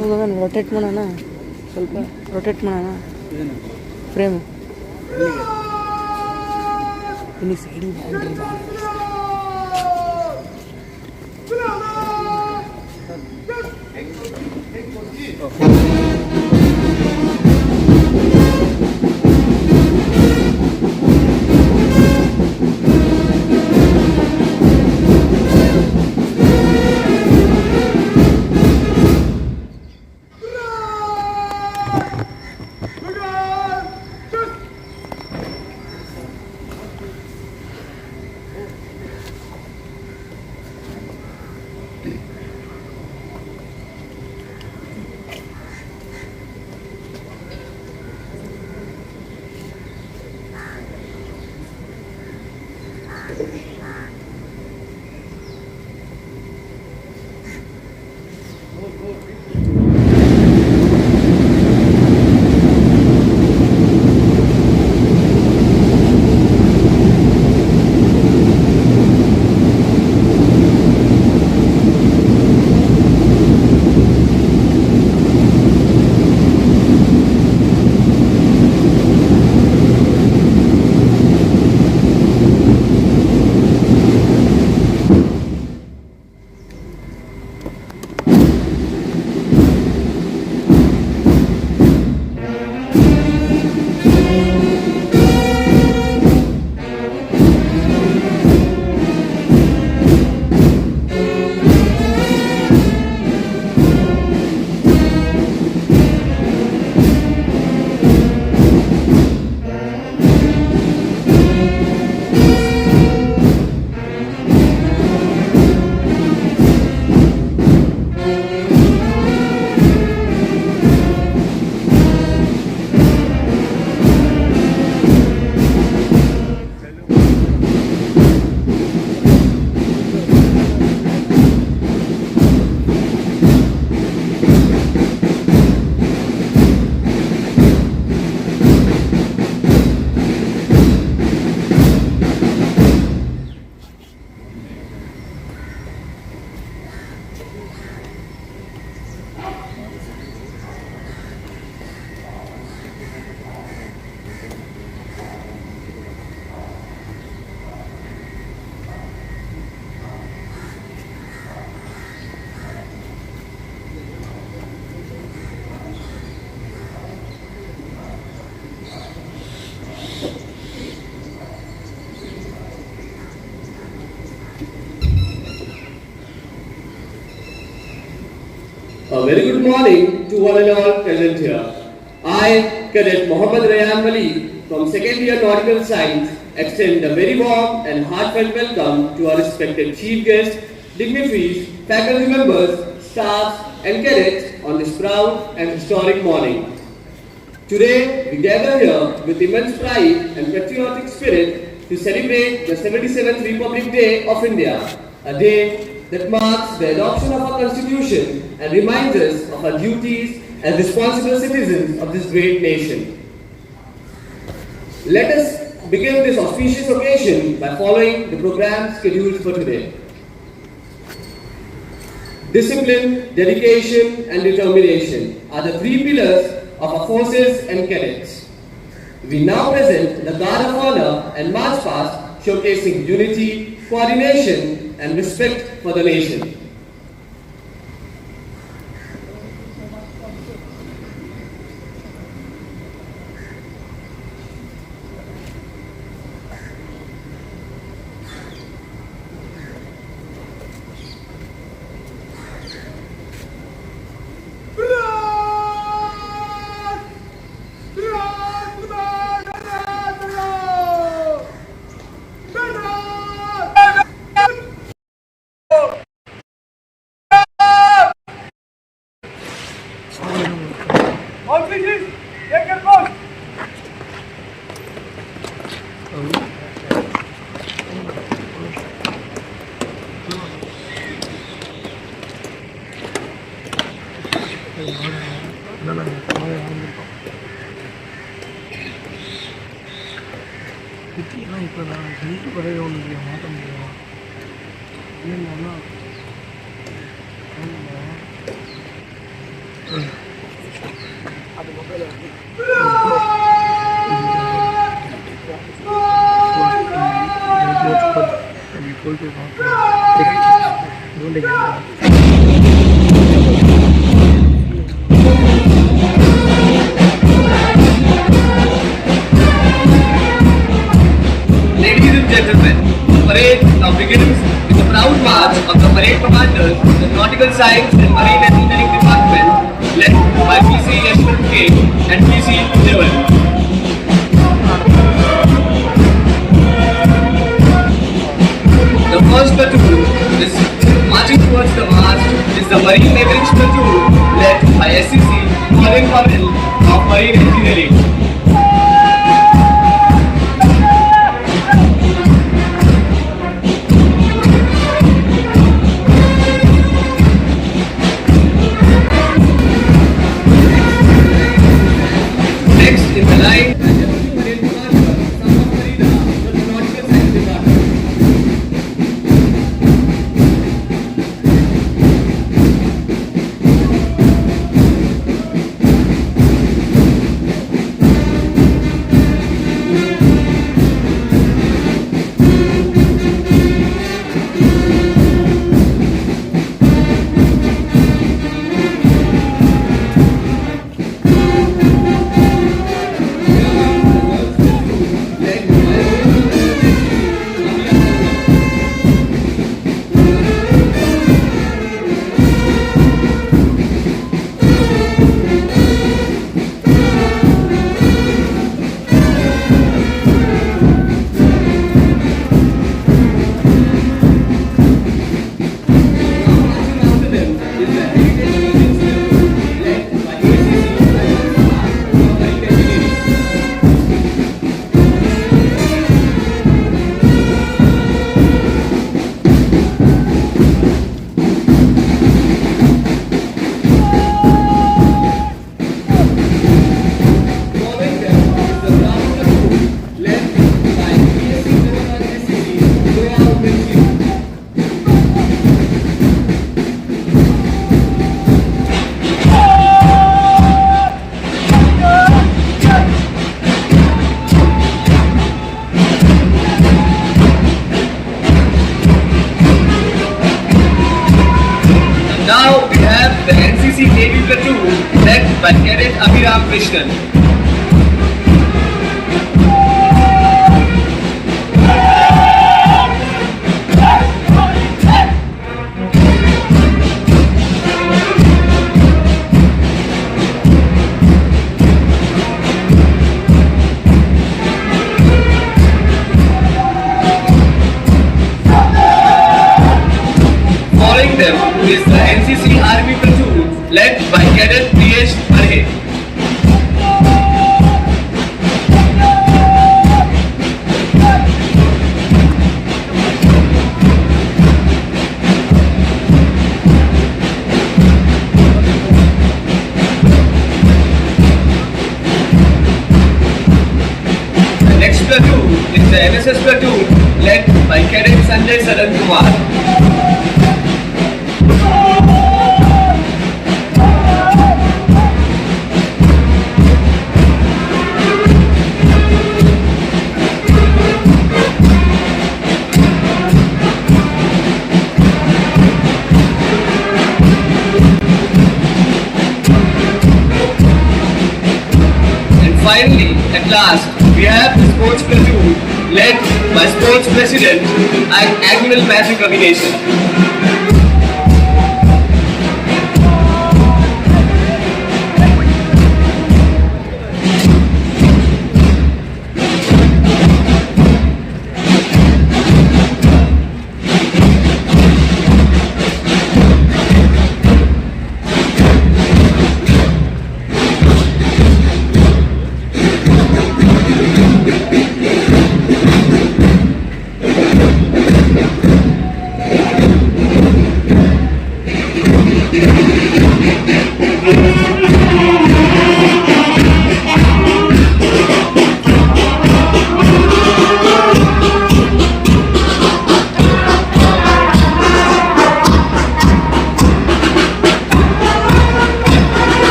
ಅದನ್ನು ರೊಟೇಟ್ ಮಾಡೋಣ, ಸ್ವಲ್ಪ ರೊಟೇಟ್ ಮಾಡೋಣ ಫ್ರೇಮು ಇಲ್ಲಿ ಸೈಡಿಗೆ ಬೌಂಡ್ರಿ ಬಾ. A very good morning to one and all present here. I, Cadet Mohammad Rayan Malik from 2nd year Nautical Science, extend a very warm and heartfelt welcome to our respected chief guests, dignitaries, faculty members, staffs and cadets on this proud and historic morning. Today, we gather here with immense pride and patriotic spirit to celebrate the 77th Republic Day of India, a day that marks the adoption of our Constitution and reminds us of our duties as responsible citizens of this great nation. Let us begin this auspicious occasion by following the program scheduled for today. Discipline, dedication and determination are the three pillars of our forces and cadets. We now present the Guard of Honor and March Past, showcasing unity, coordination and respect for the nation. இப்போ நான் health குறைய ஒன்று மாற்ற முடியும் என்னன்னா Ladies and gentlemen, the parade now begins with the proud march of the parade commanders of the Nautical Science and Marine Engineering Department, led by PC Yashwant K and PC Devan. The first platoon is marching towards the mast is the Marine Navigation Platoon, led by SCC Colin Pavel of Marine Engineering. Next in the line, now we have the NCC Navy Platoon, led by Cadet Abhiram Krishnan. Following them is the NCC Army Platoon, led by Cadet Priyesh Parhe. The next platoon is the NSS Platoon, led by Cadet Sanjay Saran Kumar. Finally, at last, we have the sports platoon led by sports president and annual match recognition.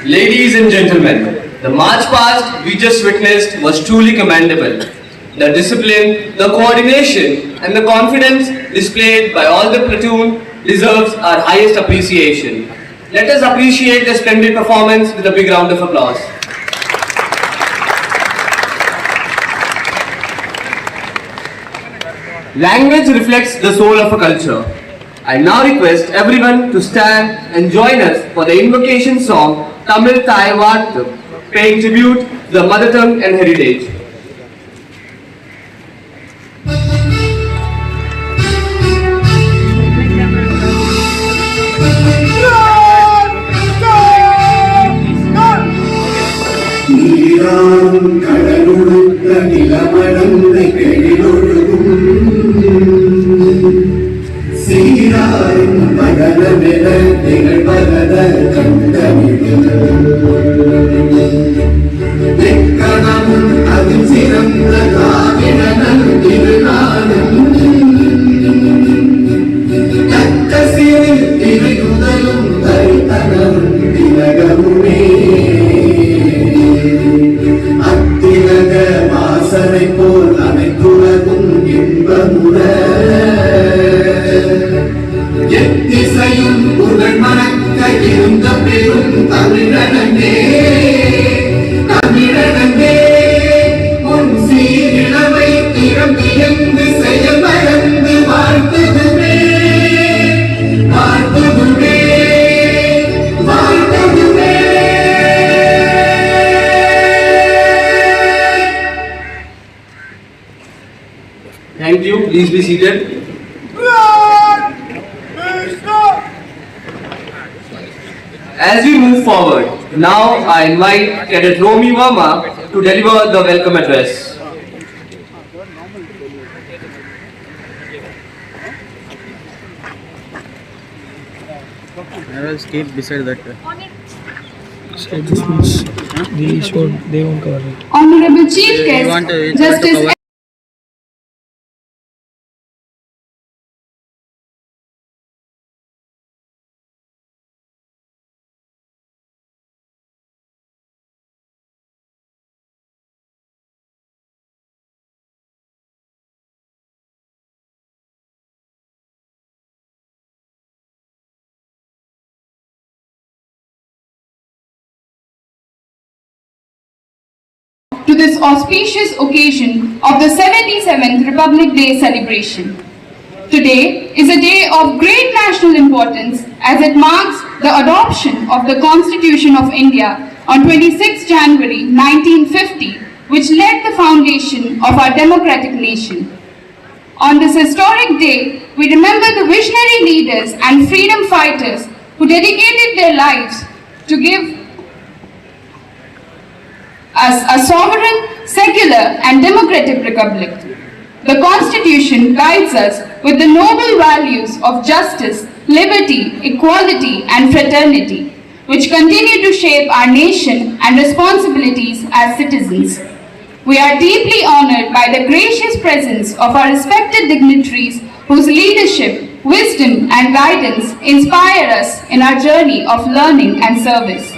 Ladies and gentlemen, the march past we just witnessed was truly commendable. The discipline, the coordination, and the confidence displayed by all the platoon deserves our highest appreciation. Let us appreciate the splendid performance with a big round of applause. Language reflects the soul of a culture. I now request everyone to stand and join us for the invocation song Tamil Thai Vaathu, paying tribute to the mother tongue and heritage. கடலுடுத்த நிலமடந்த கெழிலொழுகும் சீராரும் மகனமென நிகழ்வரத கண்டமிடும் எக்கணமும் அதில் சிறந்த காவிடனல் திருநாளும் தக்க சிறு திரையுதலும் தரித்தனமும் திலகமுமே அத்திலக வாசனை போல் அனைத்துலகும் இன்பமுற எத்திசையும் புகழ் மணக்க இருந்த பெரும் தமிழனே தமிழனே உன் சீரிழமை திறம் இயந்து செயல் மறந்து வாழ்த்துதுமே வாழ்த்துதுமே வாழ்த்துதுமே. Thank you. Please be seated. As we move forward, now I invite Cadet Romi Verma to deliver the welcome address. I will keep beside that. They won't cover it. Honorable Chief You want to- Guest, Justice cover? to this auspicious occasion of the 77th Republic Day celebration. Today is a day of great national importance as it marks the adoption of the Constitution of India on 26 January 1950, which led the foundation of our democratic nation. On this historic day, we remember the visionary leaders and freedom fighters who dedicated their lives to give us a sovereign, secular and democratic republic. The Constitution guides us with the noble values of justice, liberty, equality and fraternity, which continue to shape our nation and responsibilities as citizens. We are deeply honored by the gracious presence of our respected dignitaries whose leadership, wisdom and guidance inspire us in our journey of learning and service.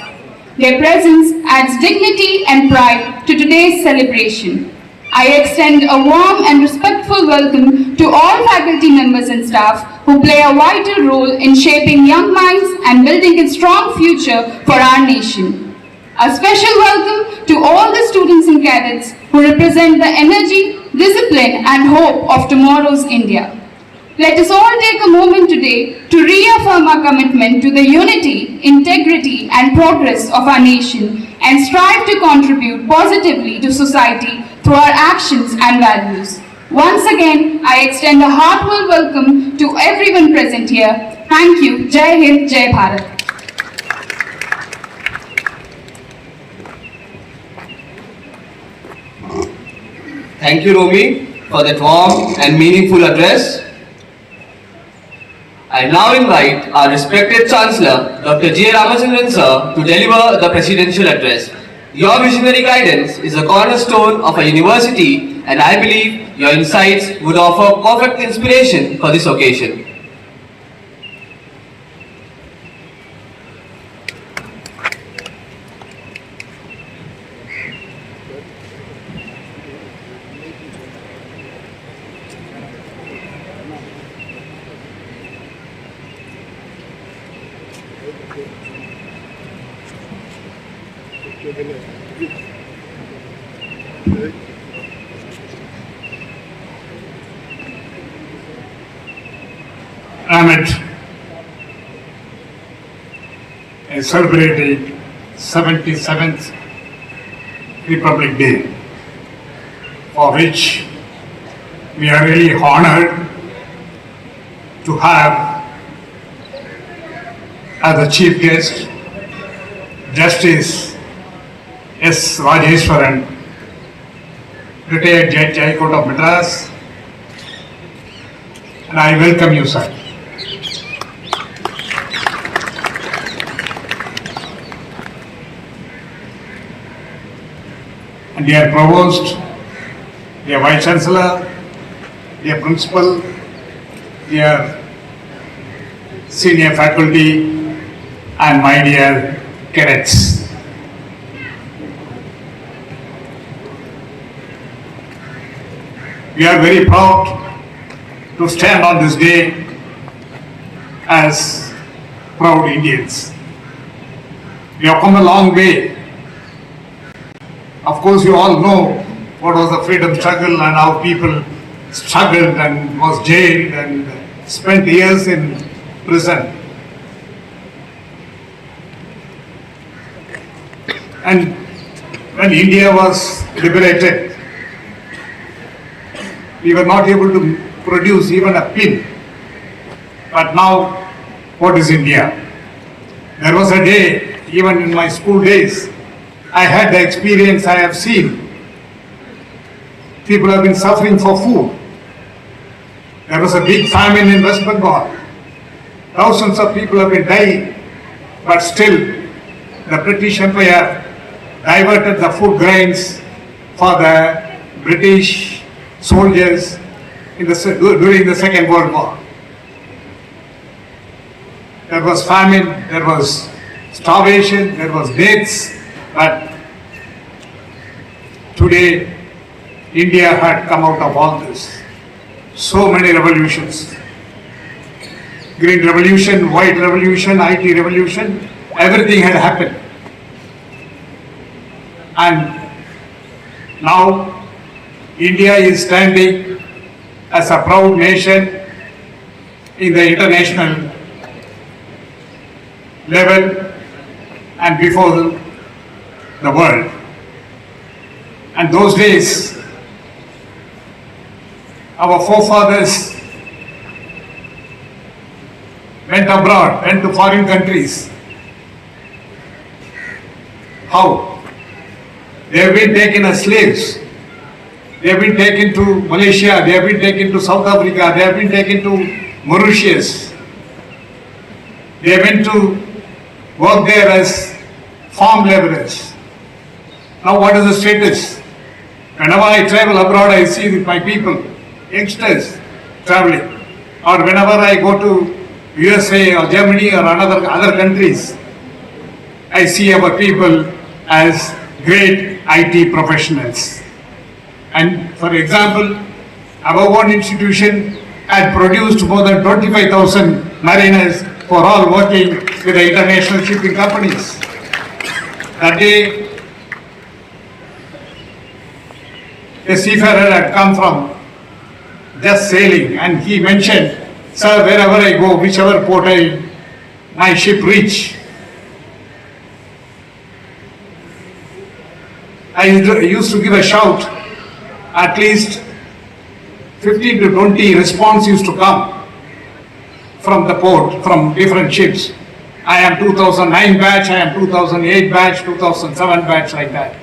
Their presence adds dignity and pride to today's celebration. I extend a warm and respectful welcome to all faculty members and staff who play a vital role in shaping young minds and building a strong future for our nation. A special welcome to all the students and cadets who represent the energy, discipline and hope of tomorrow's India. Let us all take a moment today to reaffirm our commitment to the unity, integrity and progress of our nation and strive to contribute positively to society through our actions and values. Once again, I extend a heartfelt welcome to everyone present here. Thank you. Jai Hind, Jai Bharat. Thank you, Romi, for that warm and meaningful address. I now invite our respected Chancellor, Dr. J. Ramachandran Sir, to deliver the presidential address. Your visionary guidance is a cornerstone of a university, and I believe your insights would offer perfect inspiration for this occasion. Amit is celebrating 77th Republic Day, for which we are really honored to have as a chief guest Justice S. Rajeswaran, retired Judge, High Court of Madras, and I welcome you, sir. And dear Provost, dear Vice Chancellor, dear Principal, dear Senior Faculty, and my dear cadets. We are very proud to stand on this day as proud Indians. We have come a long way. Of course, you all know what was the freedom struggle and how people struggled and was jailed and spent years in prison. And when India was liberated, we were not able to produce even a pin. But now, what is India? There was a day, even in my school days, I had the experience, I have seen. People have been suffering for food. There was a big famine in West Bengal. Thousands of people have been dying, but still the British Empire diverted the food grains for the British soldiers during the Second World War. There was famine, there was starvation, there was deaths, but today India had come out of all this. So many revolutions. Green Revolution, White Revolution, IT Revolution, everything had happened. And now India is standing as a proud nation in the international level and before the world. And those days, our forefathers went abroad, went to foreign countries. How? They have been taken as slaves. They have been taken to Malaysia, they have been taken to South Africa, they have been taken to Mauritius. They went to work there as farm laborers. Now what is the status? Whenever I travel abroad, I see my people, youngsters traveling. Or whenever I go to USA or Germany or other countries, I see our people as great IT professionals. And for example, our own institution had produced more than 25,000 mariners for all working with the international shipping companies. That day, a seafarer had come from just sailing and he mentioned, "Sir, wherever I go, whichever port my ship reach, I used to give a shout, at least 15 to 20 response used to come from the port, from different ships. I am 2009 batch, I am 2008 batch, 2007 batch, like that.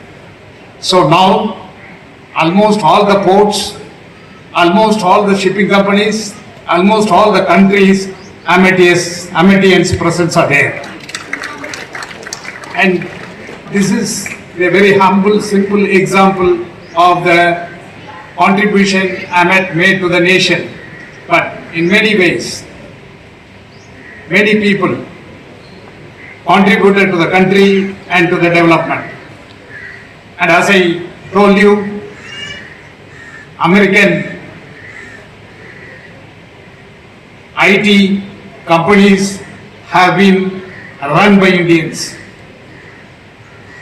So now, almost all the ports, almost all the shipping companies, almost all the countries, Amitians presence are there. And this is a very humble, simple example of the contribution Amit made to the nation. But in many ways, many people contributed to the country and to the development. And as I told you, American IT companies have been run by Indians.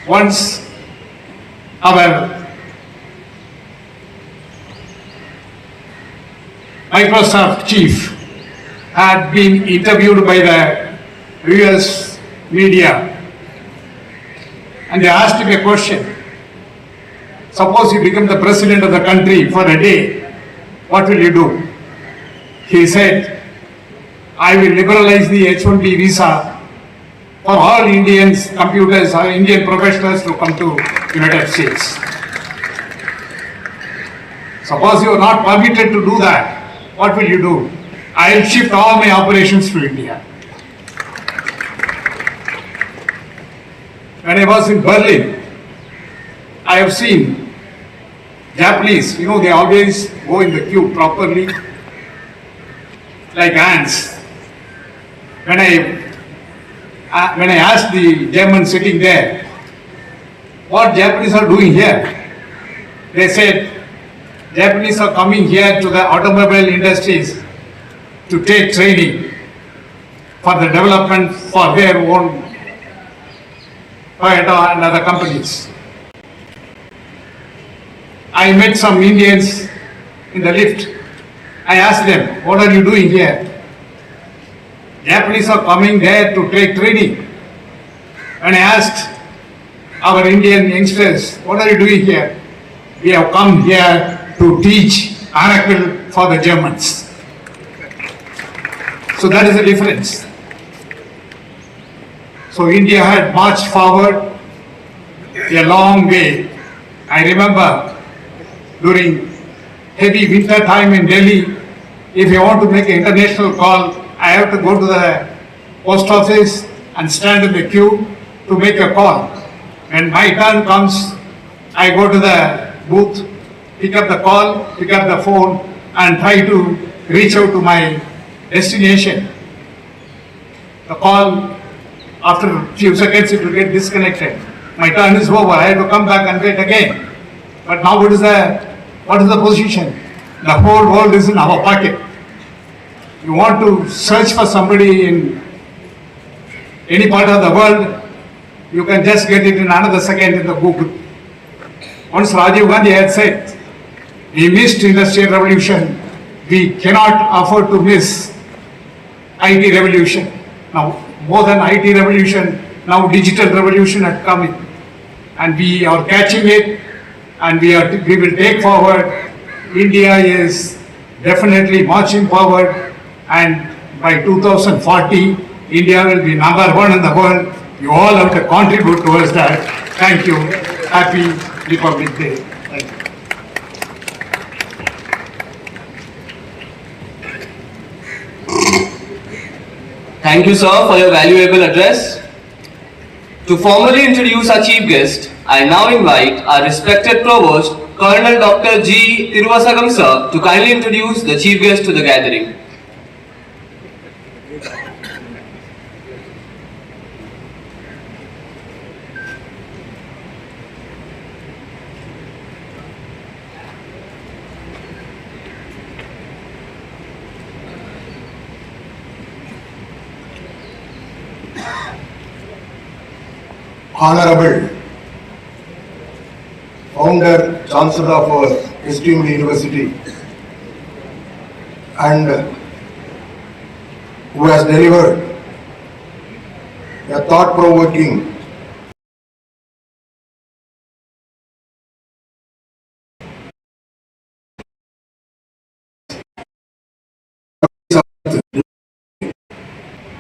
once our Microsoft chief had been interviewed by the US media, and they asked him a question. Suppose you become the president of the country for a day, what will you do? He said, I will liberalize the H-1B visa for all Indians, computers or Indian professionals to come to United States. Suppose you are not permitted to do that, what will you do? I will shift all my operations to India. When I was in Berlin, I have seen Japanese, they always go in the queue properly, like ants. When I asked the German sitting there, what Japanese are doing here? They said, Japanese are coming here to the automobile industries to take training for the development for their own Toyota and other companies. I met some Indians in the lift. I asked them, what are you doing here? Japanese are coming there to take training. When I asked our Indian youngsters, what are you doing here? We have come here to teach Oracle for the Germans. So that is the difference. So India had marched forward a long way. I remember during heavy winter time in Delhi, if I want to make an international call, I have to go to the post office and stand in the queue to make a call. When my turn comes, I go to the booth, pick up the call, pick up the phone and try to reach out to my destination. The call, after a few seconds, it will get disconnected. My turn is over, I have to come back and wait again. But now what is the position? The whole world is in our pocket. You want to search for somebody in any part of the world, you can just get it in another second in the Google. Once Rajiv Gandhi had said, we missed Industrial Revolution, we cannot afford to miss IT revolution. Now, more than IT revolution, now digital revolution had come in. And we are catching it, and we will take forward. India is definitely marching forward, and by 2040, India will be number one in the world. You all have to contribute towards that. Thank you. Happy Republic Day. Thank you. Thank you, sir, for your valuable address. To formally introduce our chief guest, I now invite our respected Provost, Colonel Dr. G. Tiruvasagam, sir, to kindly introduce the chief guest to the gathering. Honorable Founder, Chancellor of our esteemed university, and who has delivered a thought-provoking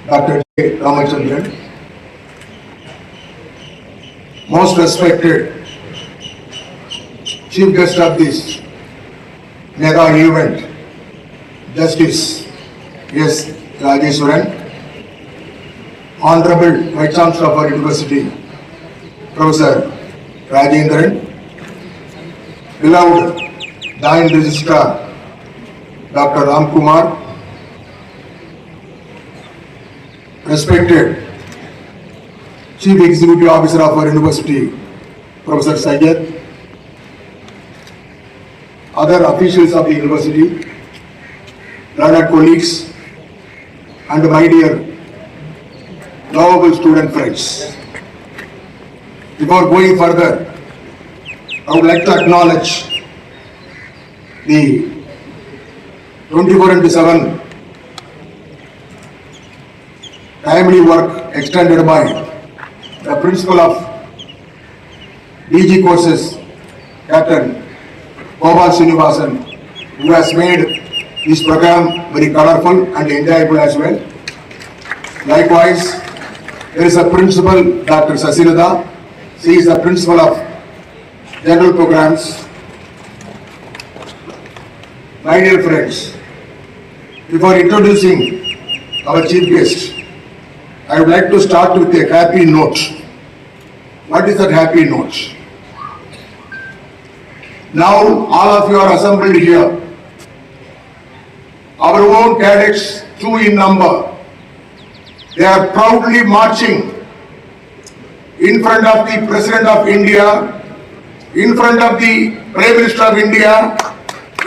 Dr. J. Ramachandran, most respected chief guest of this mega event, Justice S. Rajeswaran, Honorable Vice Chancellor of our University, Professor Rajendran, beloved Joint Registrar, Dr. Ramkumar, respected Chief Executive Officer of our University, Professor Syed, other officials of the university, learned colleagues, and my dear lovable student friends. Before going further, I would like to acknowledge the 24/7 timely work extended by the principal of DG courses, Captain Gopal Srinivasan, who has made this program very colorful and enjoyable as well. Likewise, there is a principal, Dr. Sasilada. She is the principal of General Programs. My dear friends, before introducing our chief guest, I would like to start with a happy note. What is that happy note? Now all of you are assembled here. Our own cadets, 2 in number, they are proudly marching in front of the President of India, in front of the Prime Minister of India,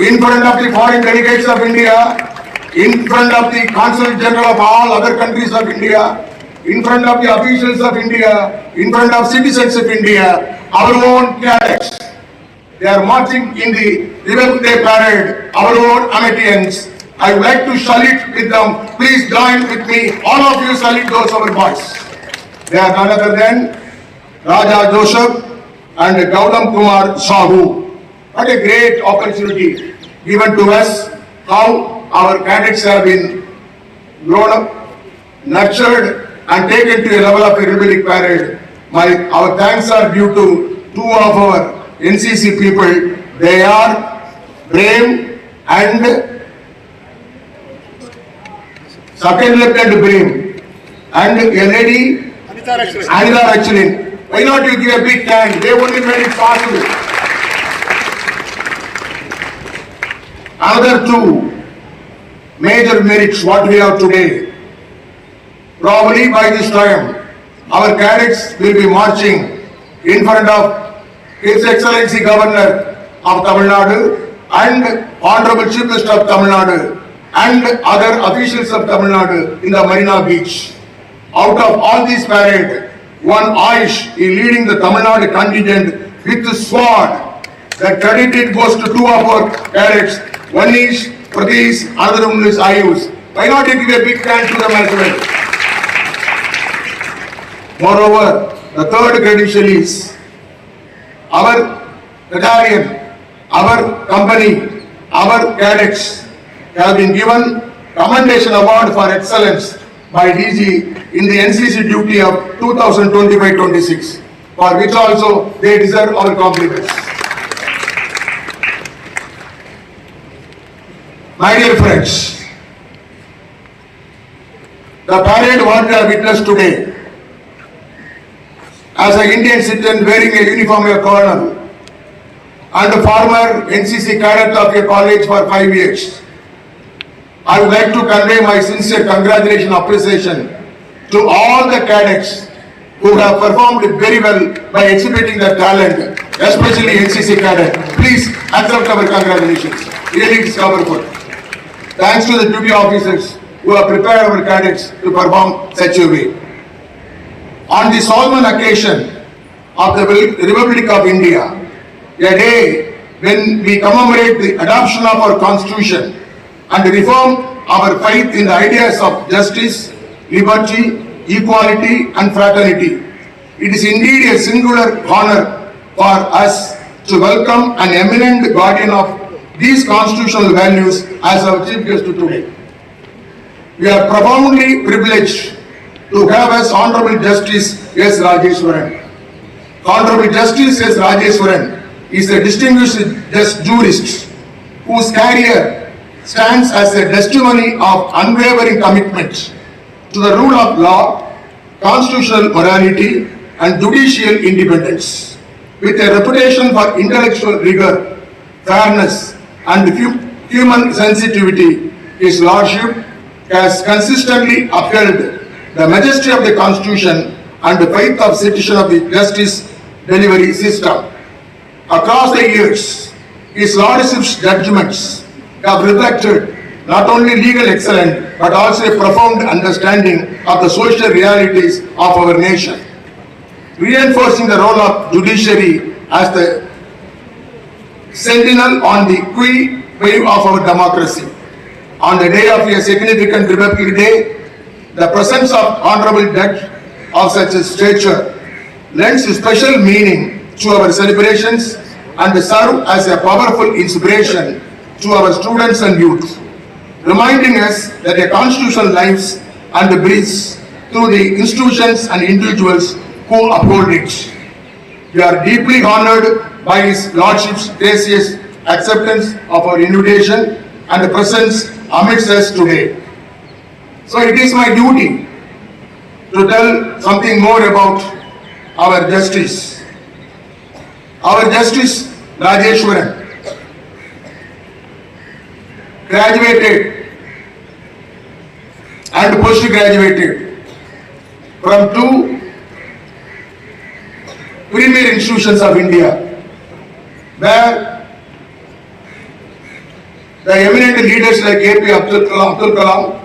in front of the foreign delegates of India, in front of the Consul General of all other countries of India, in front of the officials of India, in front of citizens of India, our own cadets. They are marching in the Republic Day parade, our own Amatians. I would like to salute with them. Please join with me. All of you salute those our boys. They are none other than Raja Joseph and Gautam Kumar Sahu. What a great opportunity given to us, how our cadets have been grown up, nurtured and taken to a level of a Republic parade. Our thanks are due to 2 of our NCC people. They are Prem and Second Lieutenant Prem and a lady Anita Rachlin. Why not you give a big hand? They only made it possible. Another 2 major merits what we have today. Probably by this time, our cadets will be marching in front of His Excellency Governor of Tamil Nadu and Honorable Chief Minister of Tamil Nadu and other officials of Tamil Nadu in the Marina Beach. Out of all these parade, one Aish is leading the Tamil Nadu contingent with the sword. The credit goes to 2 of our cadets. One is Pradesh, another one is Ayush. Why not you give a big hand to them as well? Moreover, the third credential is our battalion, our company, our cadets have been given Commendation Award for Excellence by DG in the NCC duty of 2025-26, for which also they deserve our compliments. My dear friends, the parade what we have witnessed today, as an Indian citizen wearing a uniform of a colonel and a former NCC cadet of a college for 5 years, I would like to convey my sincere congratulations and appreciation to all the cadets who have performed very well by exhibiting their talent, especially NCC cadet. Please accept our congratulations. Really it's powerful. Thanks to the duty officers who have prepared our cadets to perform such a way. On the solemn occasion of the Republic of India, a day when we commemorate the adoption of our Constitution and reform our faith in the ideas of justice, liberty, equality and fraternity, it is indeed a singular honor for us to welcome an eminent guardian of these constitutional values as our chief guest today. We are profoundly privileged to have as Honorable Justice S. Rajeswaran. Honorable Justice S. Rajeswaran is a distinguished jurist whose career stands as a testimony of unwavering commitment to the rule of law, constitutional morality and judicial independence. With a reputation for intellectual rigor, fairness and human sensitivity, His Lordship has consistently upheld the majesty of the Constitution and the faith of citizens of the justice delivery system. Across the years, His Lordship's judgments have reflected not only legal excellence but also a profound understanding of the social realities of our nation. reinforcing the role of judiciary as the sentinel on the qui wave of our democracy. On the day of a significant Republic Day, the presence of honorable judge of such a stature lends a special meaning to our celebrations and serve as a powerful inspiration to our students and youth, reminding us that a constitution lives and breathes through the institutions and individuals who uphold it. We are deeply honored by His Lordship's gracious acceptance of our invitation and presence amidst us today. So it is my duty to tell something more about our Justice. Our Justice Rajeshwaran graduated and post-graduated from two premier institutions of India, where the eminent leaders like A.P. Abdul Kalam,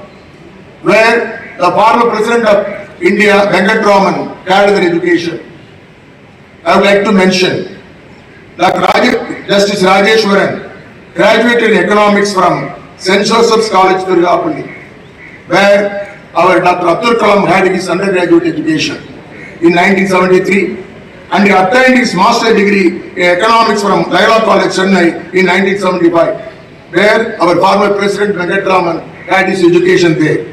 where the former President of India, Venkatraman, had their education. I would like to mention that Justice Rajeshwaran graduated in economics from St. Joseph's College, Tirupati, where our Dr. Abdul Kalam had his undergraduate education in 1973, and he obtained his master's degree in economics from Laila College, Chennai in 1975, where our former President Venkatraman had his education there.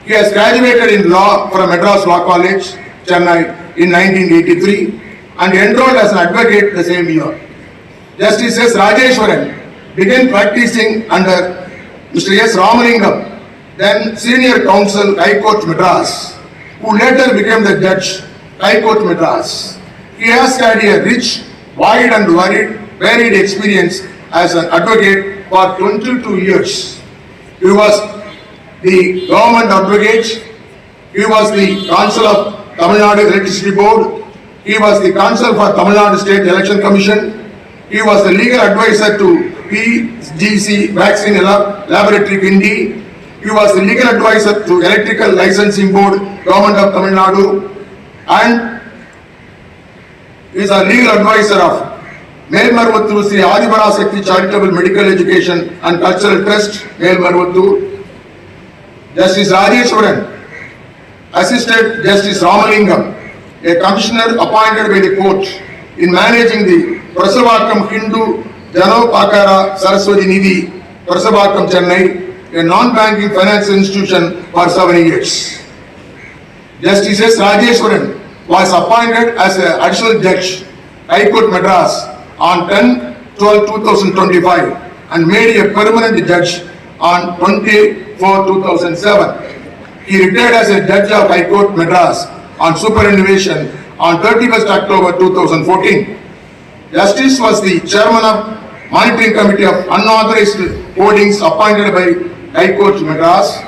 He has graduated in law from Madras Law College, Chennai in 1983 and enrolled as an advocate the same year. Justice S. Rajeshwaran began practicing under Mr. S. Ramalingam, then Senior Counsel, High Court Madras, who later became the Judge, High Court Madras. He has had a rich, wide and varied experience as an advocate for 22 years. He was the government advocate, he was the counsel of Tamil Nadu Electricity Board, he was the counsel for Tamil Nadu State Election Commission, he was the legal advisor to PGC Vaccine Laboratory Guindy, he was the legal advisor to Electrical Licensing Board, Government of Tamil Nadu, and he is a legal advisor of Melmarvattur Sri Adiparasakti Charitable Medical Education and Cultural Trust, Melmarvattur. Justice Rajeshwaran assisted Justice Ramalingam, a commissioner appointed by the court, in managing the Prasavakam Hindu Janopakara Saraswati Nidhi, Prasavakam, Chennai, a non-banking financial institution for 7 years. Justice S. Rajeshwaran was appointed as an additional judge, High Court Madras, on 10/12/2025 and made a permanent judge on 20/4/2007. He retired as a judge of High Court Madras on superannuation on 31st October 2014. Justice was the chairman of Monitoring Committee of Unauthorized Holdings appointed by High Court Madras.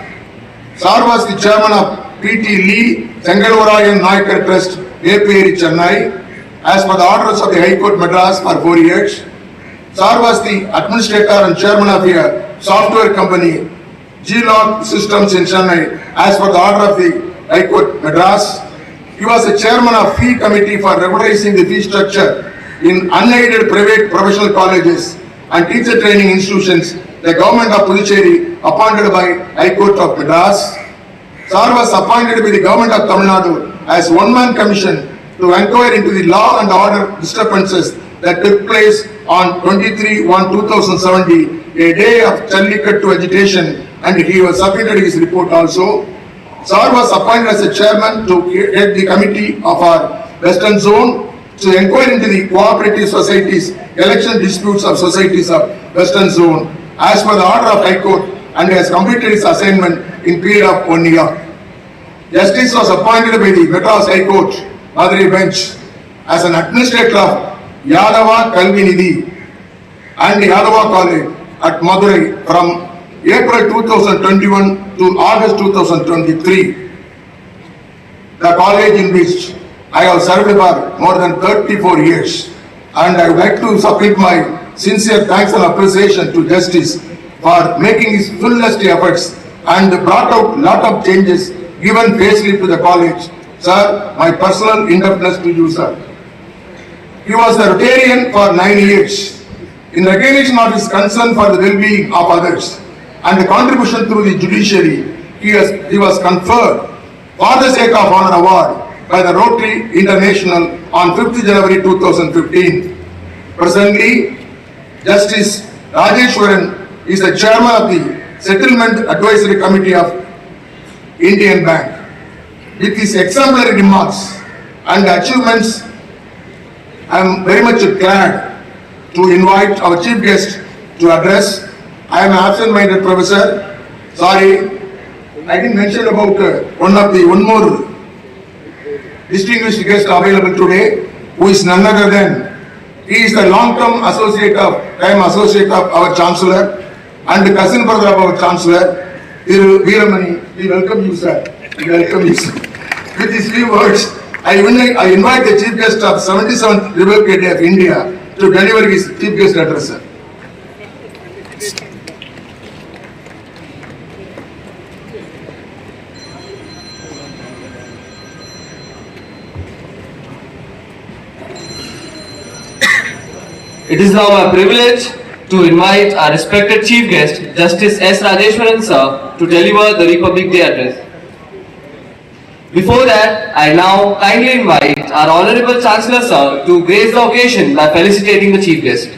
Sir was the chairman of P.T. Lee Sengalvarayan Naikar Trust, Veperi, Chennai, as per the orders of the High Court Madras for 4 years. Sir was the administrator and chairman of a software company, G-Log Systems in Chennai, as per the order of the High Court Madras. He was the chairman of Fee Committee for regularizing the fee structure in unaided private professional colleges and teacher training institutions, the government of Puducherry, appointed by High Court of Madras. Sir was appointed by the government of Tamil Nadu as one-man commission to inquire into the law and order disturbances that took place on 23/1/2070, a day of Jallikattu agitation, and he was submitted his report also. Sir was appointed as a chairman to head the committee of our Western Zone to inquire into the cooperative societies, election disputes of societies of Western Zone, as per the order of High Court, and has completed his assignment in period of 1 year. Justice was appointed by the Madras High Court, Madurai Bench, as an administrator of Yadava Kalvi Nidhi and Yadava College at Madurai from April 2021 to August 2023. The college in which I have served for more than 34 years, and I would like to submit my sincere thanks and appreciation to Justice for making his fullest efforts and brought out lot of changes given facelift to the college, Sir, my personal indebtedness to you, sir. He was the Rotarian for 9 years. In recognition of his concern for the well-being of others and the contribution through the judiciary, he was conferred for the sake of honor award by the Rotary International on 5th January 2015. Presently, Justice Rajeshwaran is the chairman of the Settlement Advisory Committee of Indian Bank. With his exemplary remarks and achievements, I am very much glad to invite our chief guest to address. I am an absent-minded professor. Sorry, I didn't mention about one more distinguished guest available today, who is none other than, he is the long-term associate of our Chancellor and cousin brother of our Chancellor, Thiru Veeramani. We welcome you, sir. We welcome you, sir. With these few words, I invite the chief guest of 77th Republic Day of India to deliver his chief guest address, sir. It is now my privilege to invite our respected chief guest, Justice S. Rajeshwaran sir, to deliver the Republic Day address. Before that, I now kindly invite our Honorable Chancellor sir to grace the occasion by felicitating the chief guest.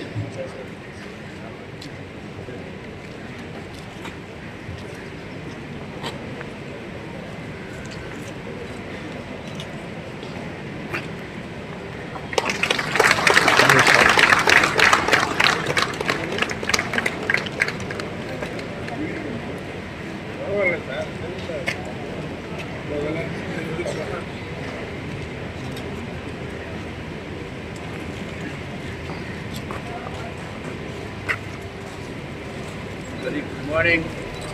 Very good morning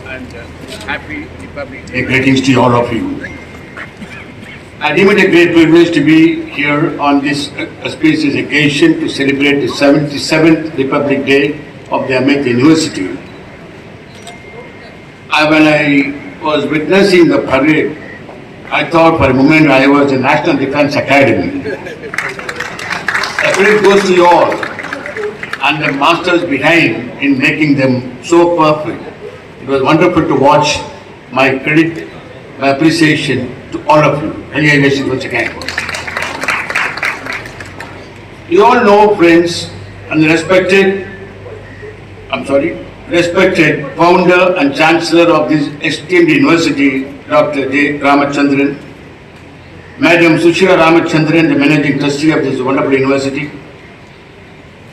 and happy Republic Day. Greetings to all of you. I deem it a great privilege to be here on this auspicious occasion to celebrate the 77th Republic Day of the Amit University. When I was witnessing the parade, I thought for a moment I was in National Defence Academy. The credit goes to you all and the masters behind in making them so perfect. It was wonderful to watch. My credit, my appreciation to all of you. Congratulations once again. You all know, friends, and the respected founder and chancellor of this esteemed university, Dr. J. Ramachandran, Madam Sushila Ramachandran, the managing trustee of this wonderful university,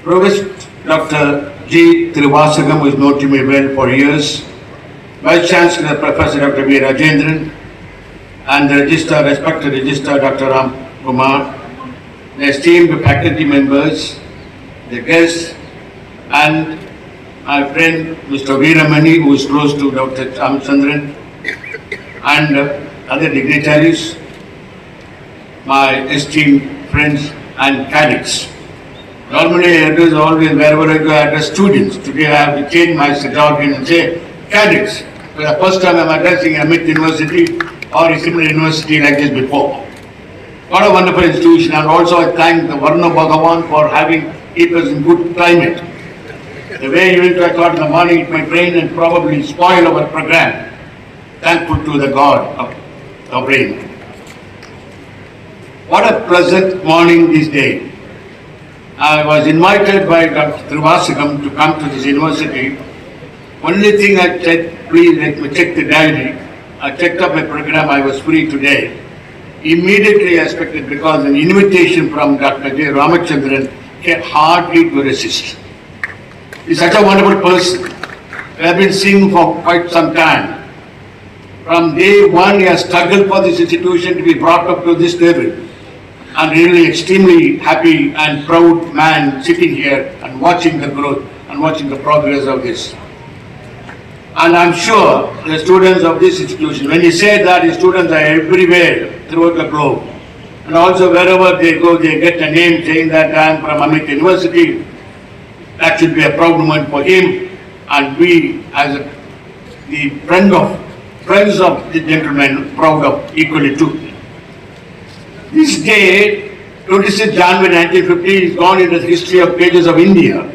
Professor Dr. G. Trivasagam, who is known to me well for years, Vice Chancellor Professor Dr. B. Rajendran, and the respected Registrar Dr. Ram Kumar, the esteemed faculty members, the guests, and my friend Mr. Veeramani, who is close to Dr. Ramachandran, and other dignitaries, my esteemed friends and cadets. Normally I address always wherever I go, I address students. Today I have to change my jargon and say cadets. For the first time I am addressing Amit University or a similar university like this before. What a wonderful institution, and also I thank the Varuna Bhagavan for having kept us in good climate. The way you interact in the morning, it might rain and probably spoil our program. Thankful to the God of rain. What a pleasant morning this day. I was invited by Dr. Trivasagam to come to this university. Only thing I said, please let me check the diary. I checked up my program, I was free today. Immediately I expected, because an invitation from Dr. J. Ramachandran came hardly to resist. He's such a wonderful person. We have been seeing for quite some time. From day one, he has struggled for this institution to be brought up to this level. I'm really extremely happy and proud man sitting here and watching the growth and watching the progress of this. And I'm sure the students of this institution, when you say that, the students are everywhere throughout the globe. And also wherever they go, they get a name saying that I am from Amit University. That should be a proud moment for him. And we, as the friends of the gentleman, proud of equally too. This day, 26 January 1950, is gone into the history of pages of India,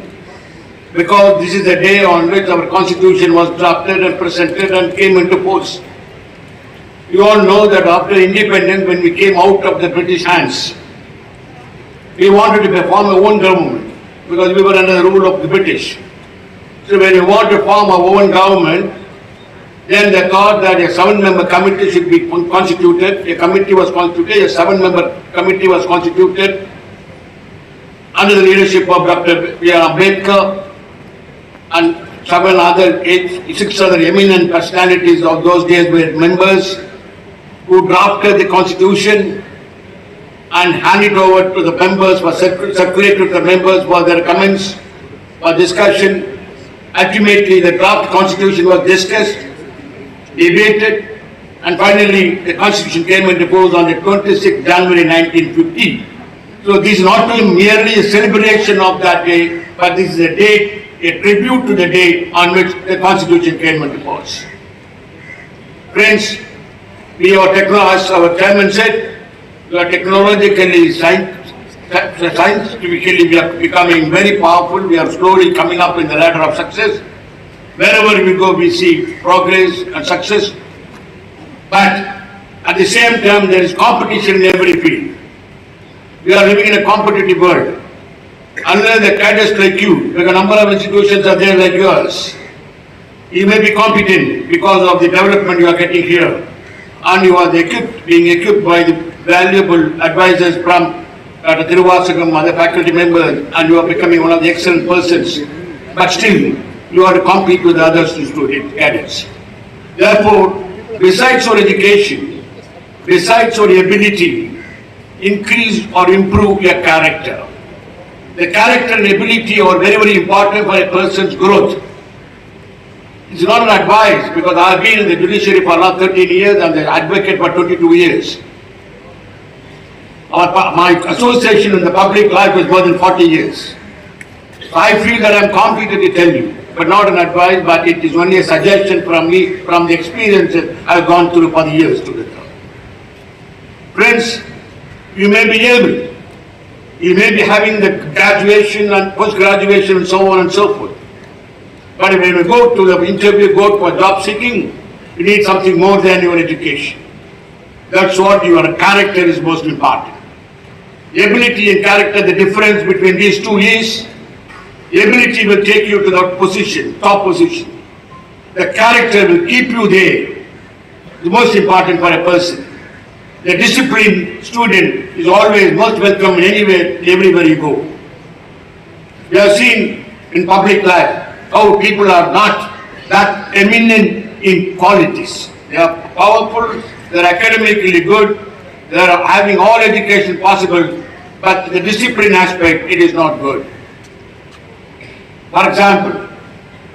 because this is the day on which our constitution was drafted and presented and came into force. You all know that after independence, when we came out of the British hands, we wanted to form our own government because we were under the rule of the British. So when we want to form our own government, then they thought that a 7-member committee should be constituted. A committee was constituted, a 7-member committee was constituted under the leadership of Dr. B.R. Ambedkar and 6 other eminent personalities of those days were members who drafted the constitution and handed it over to the members, for circulated to the members for their comments or discussion. Ultimately, the draft constitution was discussed, debated, and finally the constitution came into force on the 26th January 1950. So this is not merely a celebration of that day, but this is a date, a tribute to the day on which the constitution came into force. Friends, we are as our chairman said, we are technologically, scientifically we are becoming very powerful. We are slowly coming up in the ladder of success. Wherever we go, we see progress and success. But at the same time, there is competition in every field. We are living in a competitive world. Unless the cadets like you, because a number of institutions are there like yours, you may be competent because of the development you are getting here. And you are being equipped by the valuable advisors from Dr. Thiruvasagam, other faculty members, and you are becoming one of the excellent persons. But still, you are to compete with other student cadets. Therefore, besides your education, besides your ability, increase or improve your character. The character and ability are very, very important for a person's growth. It's not an advice, because I have been in the judiciary for last 13 years and the advocate for 22 years. My association in the public life is more than 40 years. So I feel that I am competent to tell you, but not an advice, but it is only a suggestion from me, from the experiences I have gone through for the years together. Friends, you may be able, you may be having the graduation and post-graduation and so on and so forth. But when you go to the interview, go for job seeking, you need something more than your education. That's what your character is most important. The ability and character, the difference between these two is, the ability will take you to the position, top position. The character will keep you there. The most important for a person. The disciplined student is always most welcome anywhere, everywhere you go. We have seen in public life how people are not that eminent in qualities. They are powerful, they are academically good, they are having all education possible, but the discipline aspect, it is not good. For example,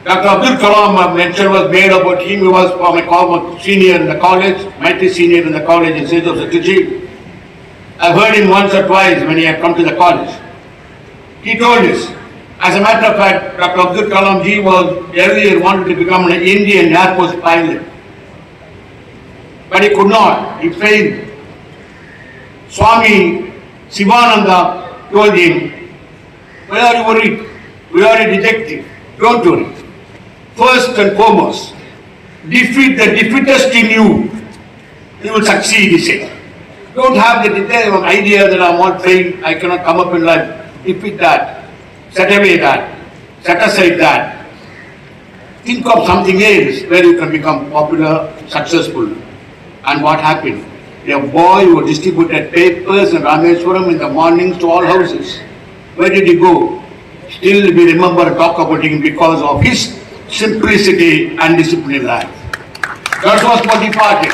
Dr. Abdul Kalam mention was made about him. He was from a senior in the college, mighty senior in the college in St. Joseph Trichy. I heard him once or twice when he had come to the college. He told us, as a matter of fact, Dr. Abdul Kalam ji was earlier wanted to become an Indian Air Force pilot. But he could not, he failed. Swami Sivananda told him, why are you worried? We are a detective, don't worry. First and foremost, defeat the defeatist in you. You will succeed, he said. Don't have the idea that I'm not trained, I cannot come up in life. Defeat that. Set away that. Set aside that. Think of something else where you can become popular, successful. And what happened? A boy who distributed papers in Rameswaram in the mornings to all houses. Where did he go? Still we remember and talk about him because of his simplicity and disciplined life. That was what he parted.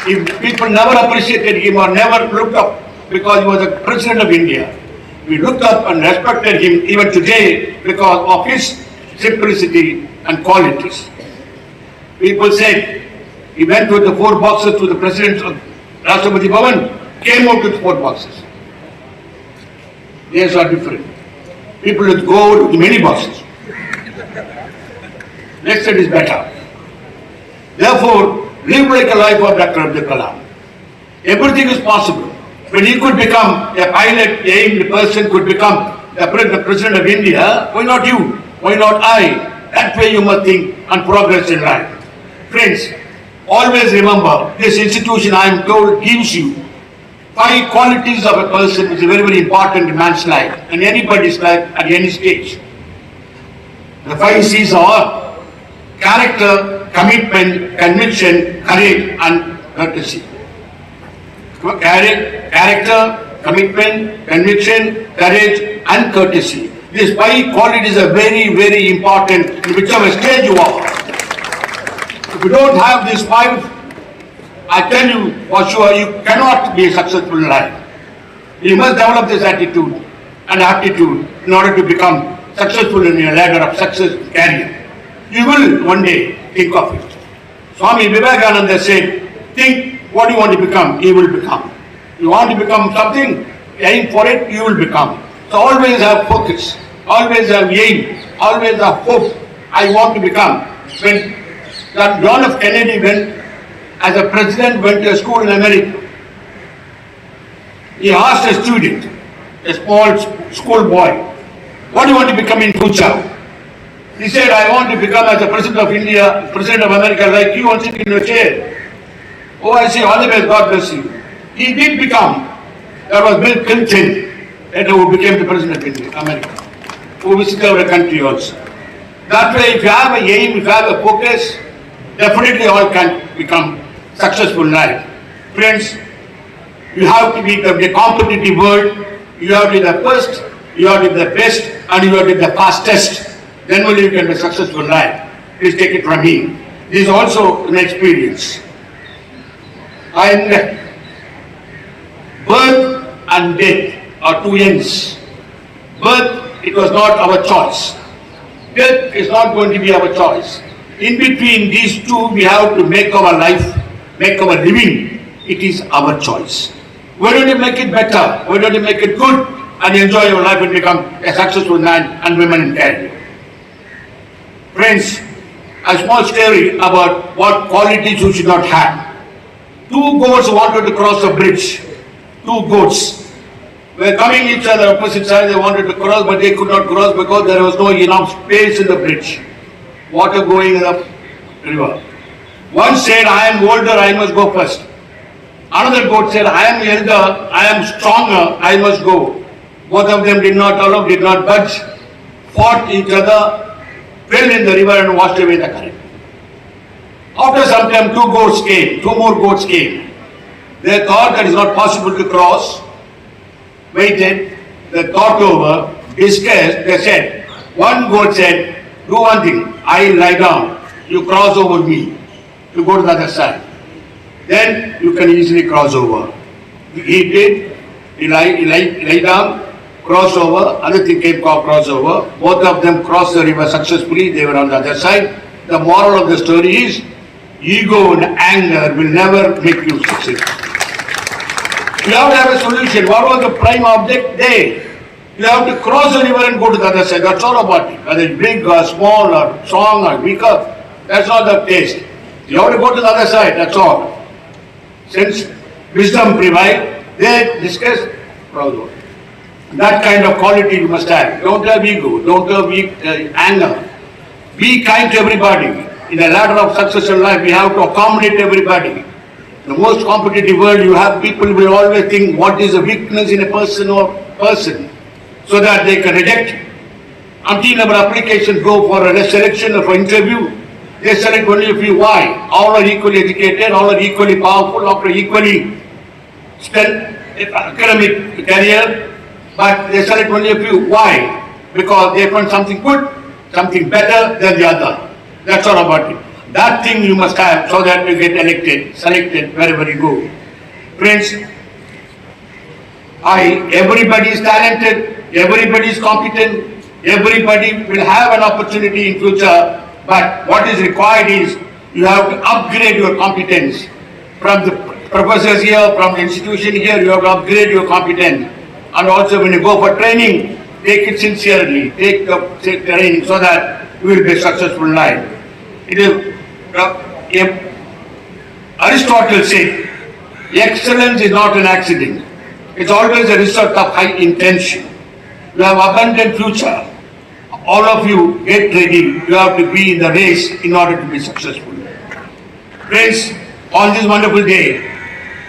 If people never appreciated him or never looked up because he was the President of India, we looked up and respected him even today because of his simplicity and qualities. People said he went with the 4 boxes to the President of Rashtrapati Bhavan, came out with 4 boxes. These are different. People with gold with many boxes. Next it is better. Therefore, live like a life of Dr. Abdul Kalam. Everything is possible. When he could become a pilot, aimed person could become the president of India, why not you? Why not I? That way you must think and progress in life. Friends, always remember, this institution I am told gives you 5 qualities of a person which is very, very important in man's life and anybody's life at any stage. The 5 C's are character, commitment, conviction, courage and courtesy. Character, commitment, conviction, courage and courtesy. These 5 qualities are very, very important in whichever stage you are. If you don't have these 5, I tell you for sure you cannot be successful in life. You must develop this attitude and aptitude in order to become successful in your ladder of success career. You will one day think of it. Swami Vivekananda said, think what you want to become, you will become. You want to become something, aim for it, you will become. So always have focus, always have aim, always have hope. I want to become. When John F. Kennedy went, as a president, went to a school in America, he asked a student, a small school boy, what do you want to become in future? He said, I want to become as a president of India, president of America, like you, and sitting in a chair. Oh, I say, all the best, God bless you. He did become. That was Bill Clinton, and who became the president of India, America, who visited our country also. That way, if you have a aim, if you have a focus, definitely all can become successful in life. Friends, you have to be the competitive world. You have to be the first, you have to be the best, and you have to be the fastest. Then only you can be successful in life. Please take it from me. This is also an experience. And birth and death are 2 ends. Birth, it was not our choice. Death is not going to be our choice. In between these two, we have to make our life, make our living. It is our choice. Why don't you make it better? Why don't you make it good and enjoy your life and become a successful man and woman in career? Friends, a small story about what qualities you should not have. 2 goats wanted to cross a bridge. 2 goats were coming each other opposite side. They wanted to cross, but they could not cross because there was no enough space in the bridge. Water going in the river. One said, I am older, I must go first. Another goat said, I am elder, I am stronger, I must go. Both of them did not allow, did not budge, fought each other, fell in the river and washed away the current. After some time, 2 goats came, 2 more goats came. They thought that it is not possible to cross, waited, they thought over, discussed, they said, one goat said, do one thing, I lie down, you cross over me, you go to the other side. Then you can easily cross over. He did, he lay down, cross over, another thing came cross over. Both of them crossed the river successfully, they were on the other side. The moral of the story is, ego and anger will never make you succeed. You have to have a solution. What was the prime object? There. You have to cross the river and go to the other side. That's all about it. Whether it's big or small or strong or weaker, that's not the taste. You have to go to the other side, that's all. Since wisdom prevails, they discuss problem. That kind of quality you must have. Don't have ego, don't have anger. Be kind to everybody. In a ladder of successful life, we have to accommodate everybody. In the most competitive world, you have people will always think what is a weakness in a person or person, so that they can reject. Umpteen number of applications go for a selection or for interview. They select only a few. Why? All are equally educated, all are equally powerful, all are equally academic career, but they select only a few. Why? Because they find something good, something better than the other. That's all about it. That thing you must have so that you get elected, selected wherever you go. Friends, everybody is talented, everybody is competent, everybody will have an opportunity in future, but what is required is you have to upgrade your competence. From the professors here, from the institution here, you have to upgrade your competence. And also when you go for training, take it sincerely, take the training so that you will be successful in life. It is, Aristotle said, excellence is not an accident. It's always a result of high intention. You have abundant future. All of you get ready. You have to be in the race in order to be successful. Friends, on this wonderful day,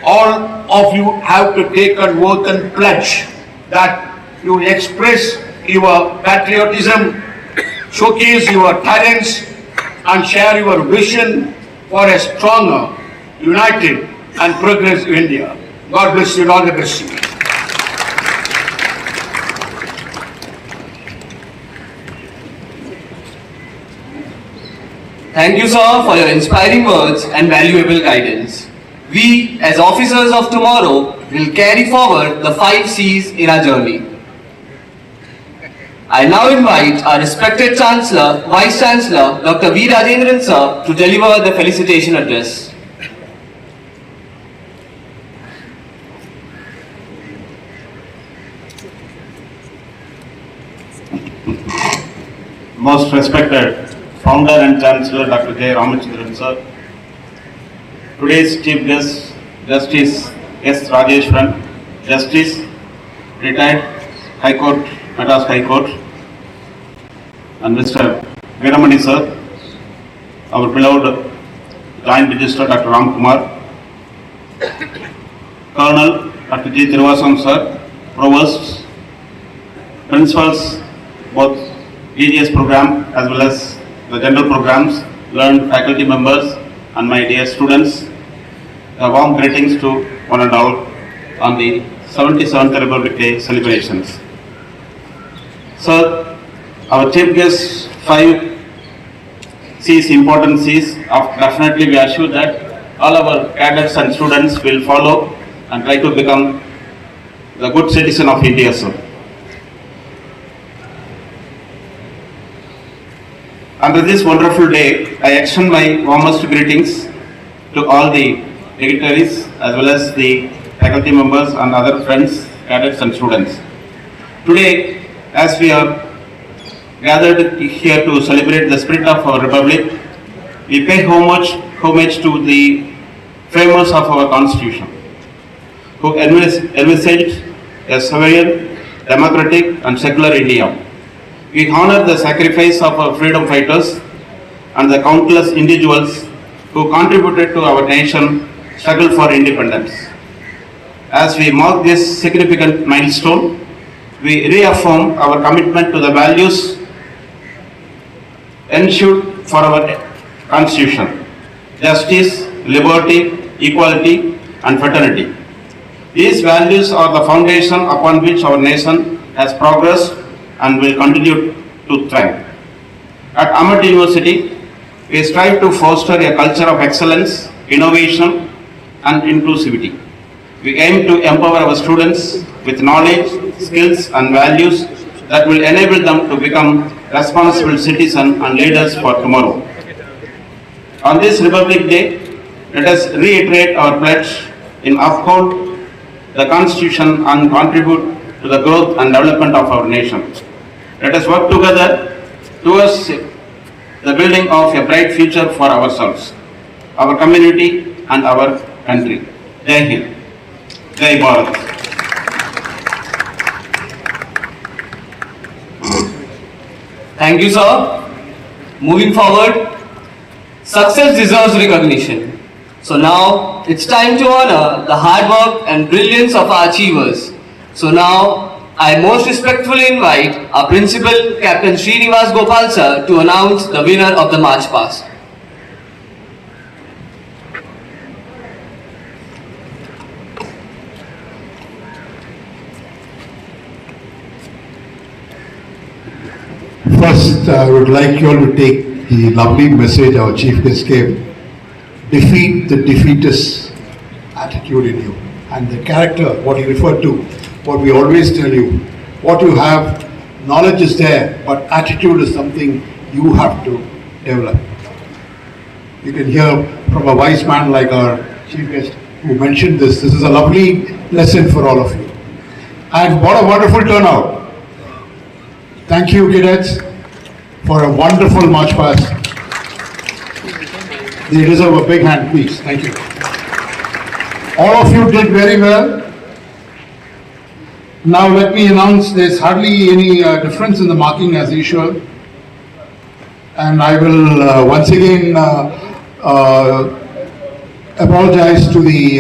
all of you have to take an oath and pledge that you will express your patriotism, showcase your talents, and share your vision for a stronger, united, and progressive India. God bless you and all the best. Thank you, sir, for your inspiring words and valuable guidance. We, as officers of tomorrow, will carry forward the 5 C's in our journey. I now invite our respected Chancellor, Vice Chancellor, Dr. V. Rajendran, sir, to deliver the felicitation address. Most respected Founder and Chancellor Dr. J. Ramachandran sir, today's Chief Guest, Justice S. Rajeshwaran, Justice, Retired High Court, Madras High Court, and Mr. Veeramani sir, our beloved Joint Registrar Dr. Ram Kumar, Colonel Dr. G. Tiruvasam sir, Provosts, Principals, both EGS program as well as the general programs, learned faculty members, and my dear students, a warm greetings to one and all on the 77th Republic Day celebrations. Sir, our chief guest 5 C's, important C's, definitely we assure that all our cadets and students will follow and try to become the good citizen of India, sir. Under this wonderful day, I extend my warmest greetings to all the dignitaries as well as the faculty members and other friends, cadets and students. Today, as we are gathered here to celebrate the spirit of our republic, we pay homage to the framers of our constitution, who envisaged a sovereign, democratic and secular India. We honor the sacrifice of our freedom fighters and the countless individuals who contributed to our nation's struggle for independence. As we mark this significant milestone, we reaffirm our commitment to the values enshrined for our Constitution: justice, liberty, equality, and fraternity. These values are the foundation upon which our nation has progressed and will continue to thrive. At Ahmed University, we strive to foster a culture of excellence, innovation, and inclusivity. We aim to empower our students with knowledge, skills, and values that will enable them to become responsible citizens and leaders for tomorrow. On this Republic Day, let us reiterate our pledge in uphold the Constitution and contribute to the growth and development of our nation. Let us work together towards the building of a bright future for ourselves, our community, and our country. Jai Hind. Jai Bharat. Thank you, sir. Moving forward, success deserves recognition. So now it's time to honor the hard work and brilliance of our achievers. So now I most respectfully invite our principal, Captain Srinivas Gopal sir, to announce the winner of the March Past. First, I would like you all to take the lovely message our chief guest gave. Defeat the defeatist attitude in you. And the character, what he referred to, what we always tell you, what you have, knowledge is there, but attitude is something you have to develop. You can hear from a wise man like our chief guest who mentioned this. This is a lovely lesson for all of you. And what a wonderful turnout. Thank you, cadets, for a wonderful march past. They deserve a big hand, please. Thank you. All of you did very well. Now let me announce there's hardly any difference in the marking as usual. And I will once again apologize to the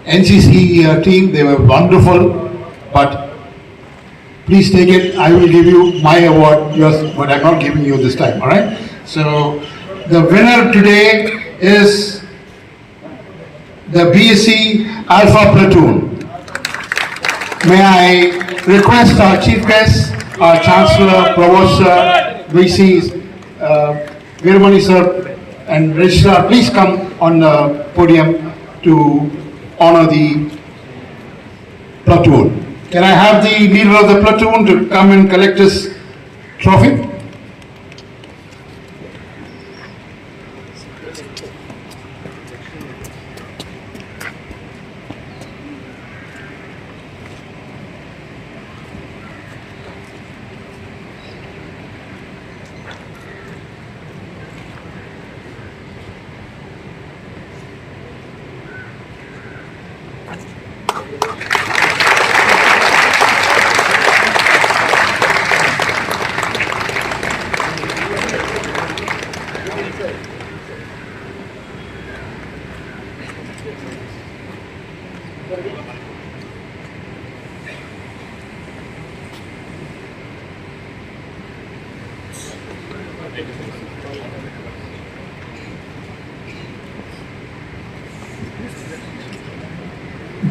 NCC team. They were wonderful, but please take it. I will give you my award, yours, but I'm not giving you this time, all right? So the winner today is the BSc Alpha Platoon. May I request our chief guest, our Chancellor, Provost Sir, VCs, Veermani Sir and Registrar, please come on the podium to honor the platoon. Can I have the leader of the platoon to come and collect his trophy?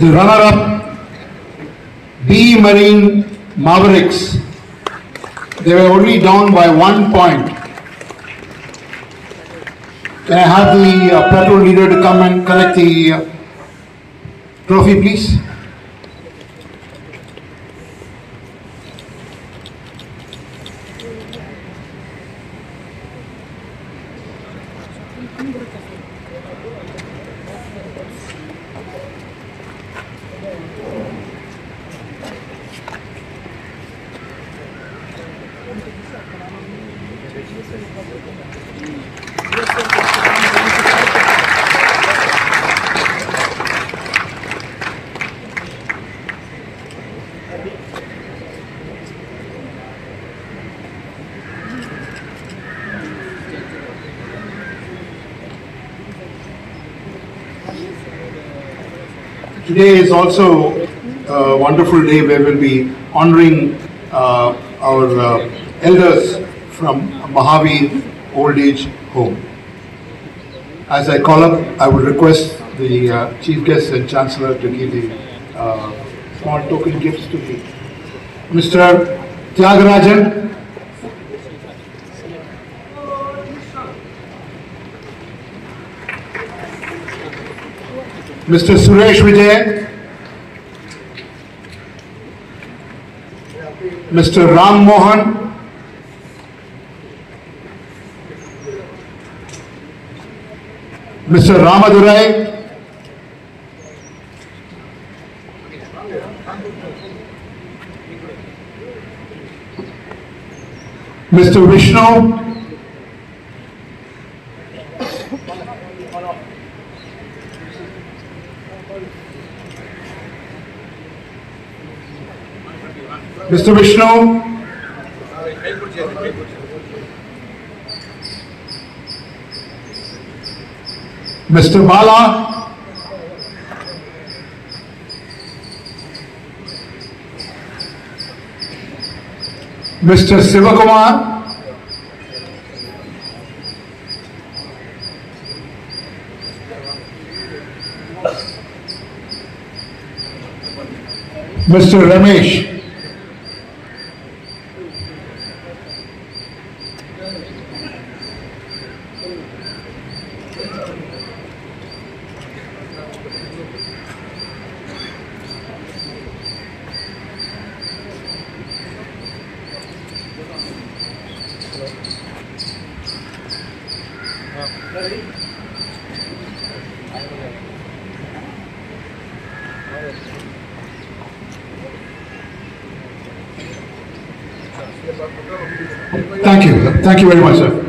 The runner-up, B Marine Mavericks. They were only down by 1 point. Can I have the platoon leader to come and collect the trophy, please? Today is also a wonderful day where we'll be honoring our elders from Mahavir Old Age Home. As I call up, I would request the Chief Guest and Chancellor to give the small token gifts to the Mr. Tyagarajan. Mr. Suresh Vijay, Mr. Ram Mohan, Mr. Ramadurai, Mr. Vishnu, Mr. Vishnu, Mr. Bala, Mr. Sivakumar, Mr. Ramesh, Thank you. Thank you very much, sir.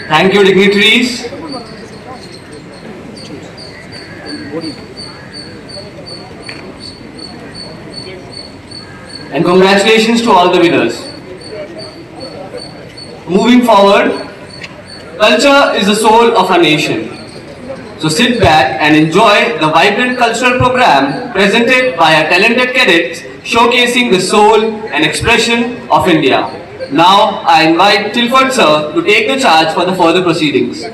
Thank you, dignitaries. And congratulations to all the winners. Moving forward, culture is the soul of a nation. So sit back and enjoy the vibrant cultural program presented by our talented cadets showcasing the soul and expression of India. Now I invite Tilford sir to take the charge for the further proceedings.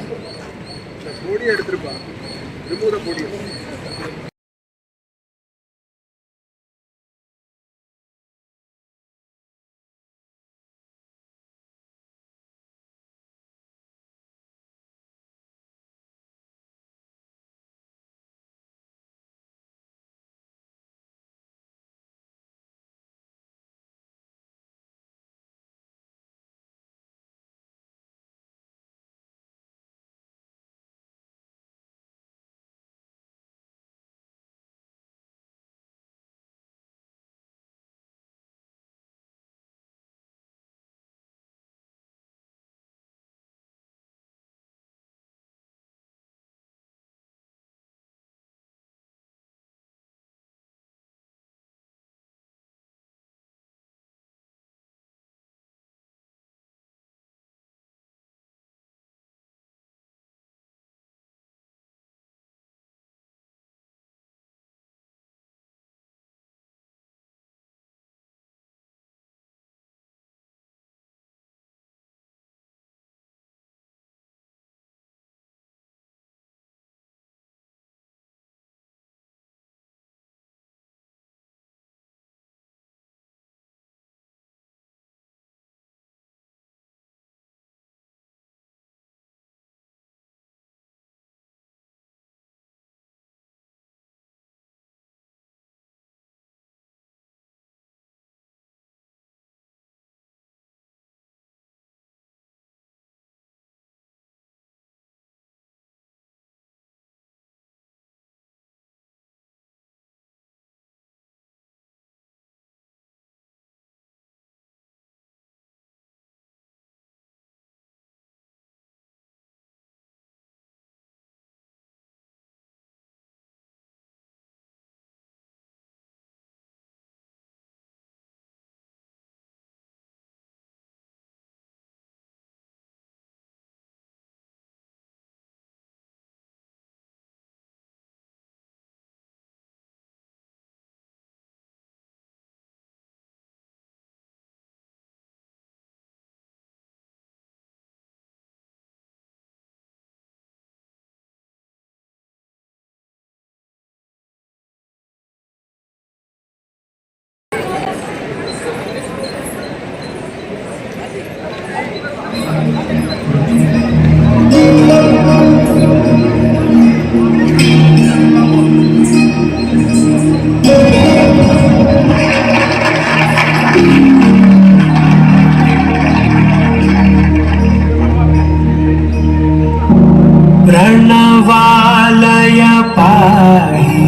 प्रणवालय पाहि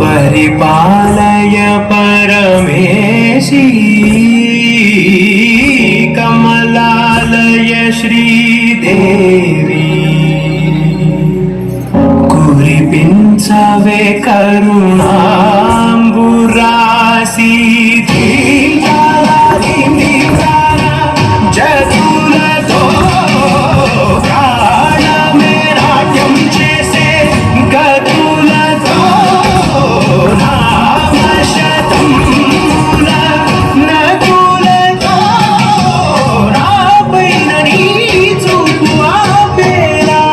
परिपालय परमेशी कमलालय श्रीदेवी कुरिपिंचवे करुणांबुरासी जगुलतो प्राणमेराट्यं चेसे गतुलतो नामशतं नकुलतो रापैननी चुकुआ पेरा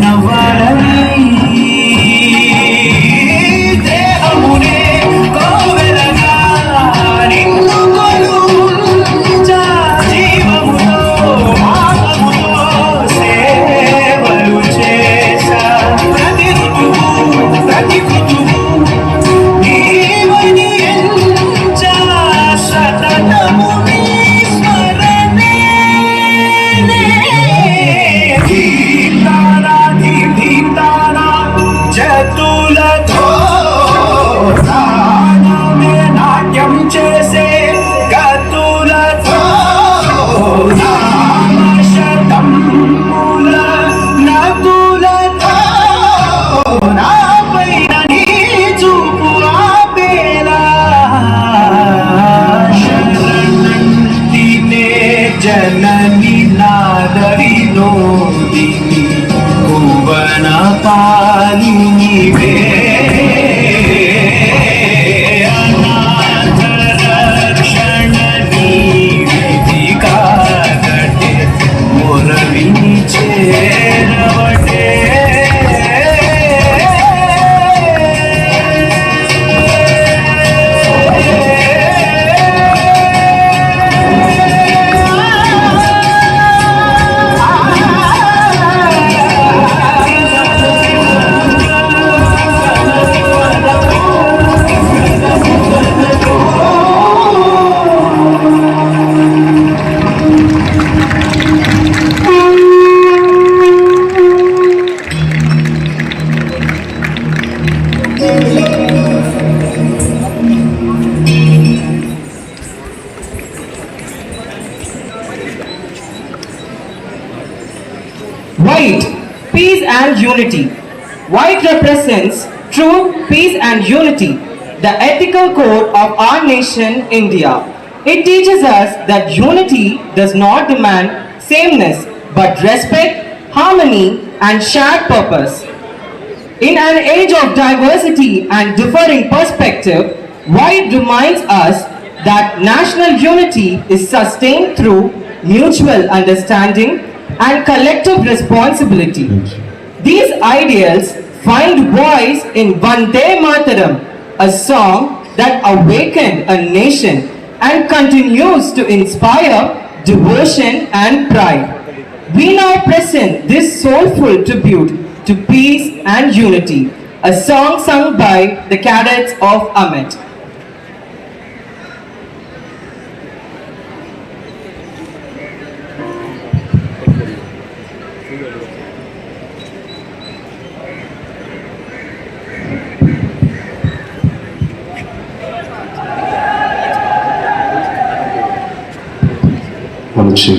నవ్వాలని దేహమునే కోవెలగా నిన్ను కొలుచా జీవముతో మానముతో సేవలు చేశా ప్రతి ఋతువు ప్రతి కృతువు నీవని ఎంచా సతతము నీ స్మరణే దీప్తానా దీప్తానా జతులతో ప్రాణమే నాట్యం చేసే గతులతో శతంబుల నకులతో నాపైన నీ చూపు ఆపేలా శరణంటినే జనని నాదరిలో దిని భువన పాలినివే అనాథ రక్షణ నీవిధి కాగటే మొరవిని చేరవటే White, peace and unity. White represents true peace and unity, the ethical code of our nation, India. It teaches us that unity does not demand sameness, but respect, harmony, and shared purpose. In an age of diversity and differing perspective, White reminds us that national unity is sustained through mutual understanding and collective responsibility. These ideals find voice in Vande Mataram, a song that awakened a nation and continues to inspire devotion and pride. We now present this soulful tribute to peace and unity, a song sung by the cadets of Amit. మంచి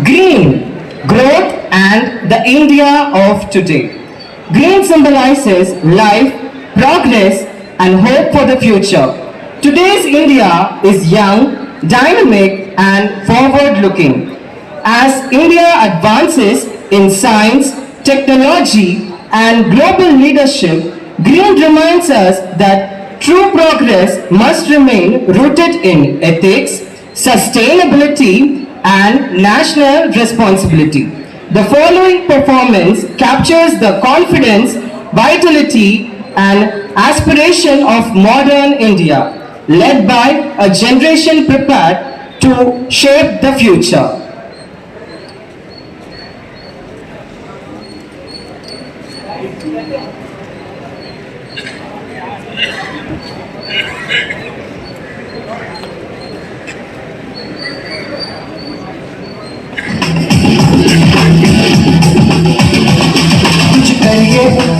Green, growth and the India of today. Green symbolizes life, progress and hope for the future. Today's India is young, dynamic and forward-looking. As India advances in science, technology and global leadership, Green reminds us that true progress must remain rooted in ethics, sustainability and national responsibility. The following performance captures the confidence, vitality and aspiration of modern India, led by a generation prepared to shape the future.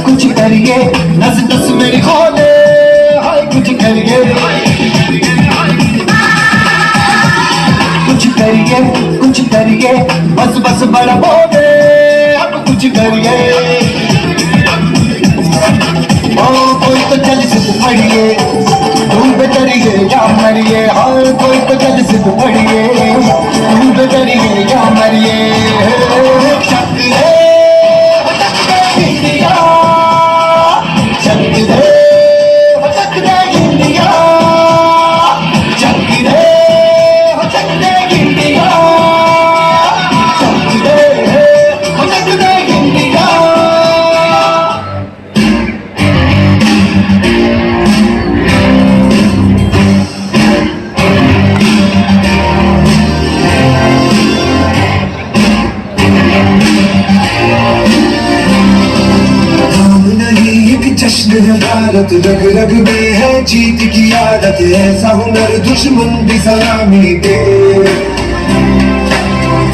कुछ करिए नस नस मेरी खोले हाय कुछ करिए कुछ करिए बस बस बड़ा बोले अब कुछ करिए ओ कोई तो जल से पड़िए डूब करिए या मरिए हाय कोई तो जल से पड़िए डूब करिए या मरिए शक्ति भारत रग रग में है जीत की आदत ऐसा हुनर दुश्मन भी सलामी दे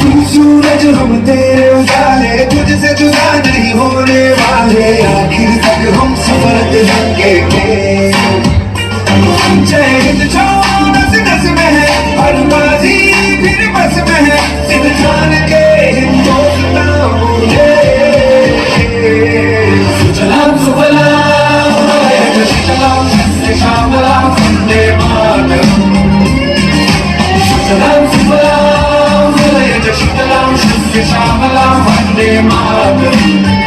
तू सूरज हम तेरे उजाले तुझसे जुदा नहीं होने वाले आखिर तक हम सफर तिरंगे के जय हिंद जो नस नस में है हर बाजी फिर बस में है सिद्ध जान के हिंदुस्तान बोले सुजलाम सुफलाम Shamalam Vande Mataram Shamalam Shamalam Vilayaj Shitalam Shamalam Vande Mataram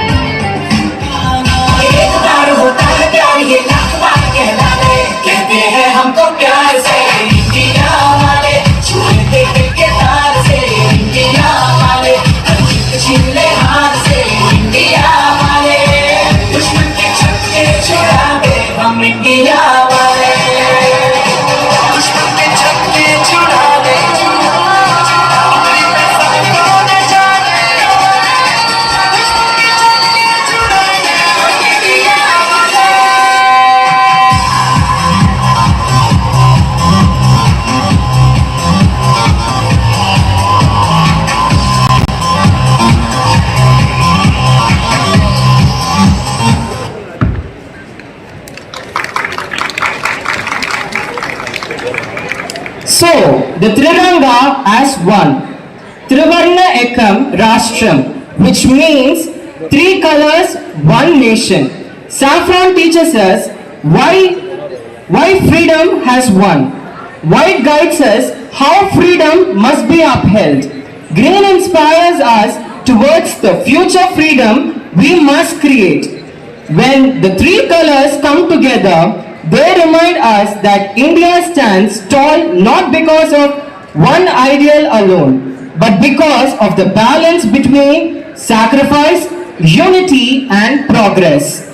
एक बार होता है प्यार ये लाख बार कहला दे कहते हैं हमको प्यार से इंडिया वाले छूते दिल के तार से इंडिया वाले छीन ले हाथ से इंडिया वाले दुश्मन के छक्के छुड़ा दे हम इंडिया वाले दुश्मन के छक्के छुड़ा दे So, the Triranga as one. Trivarna Ekam Rashtram, which means three colors, one nation. Saffron teaches us why freedom has won. White guides us how freedom must be upheld. Green inspires us towards the future freedom we must create. When the three colors come together, they remind us that India stands tall not because of one ideal alone, but because of the balance between sacrifice, unity and progress.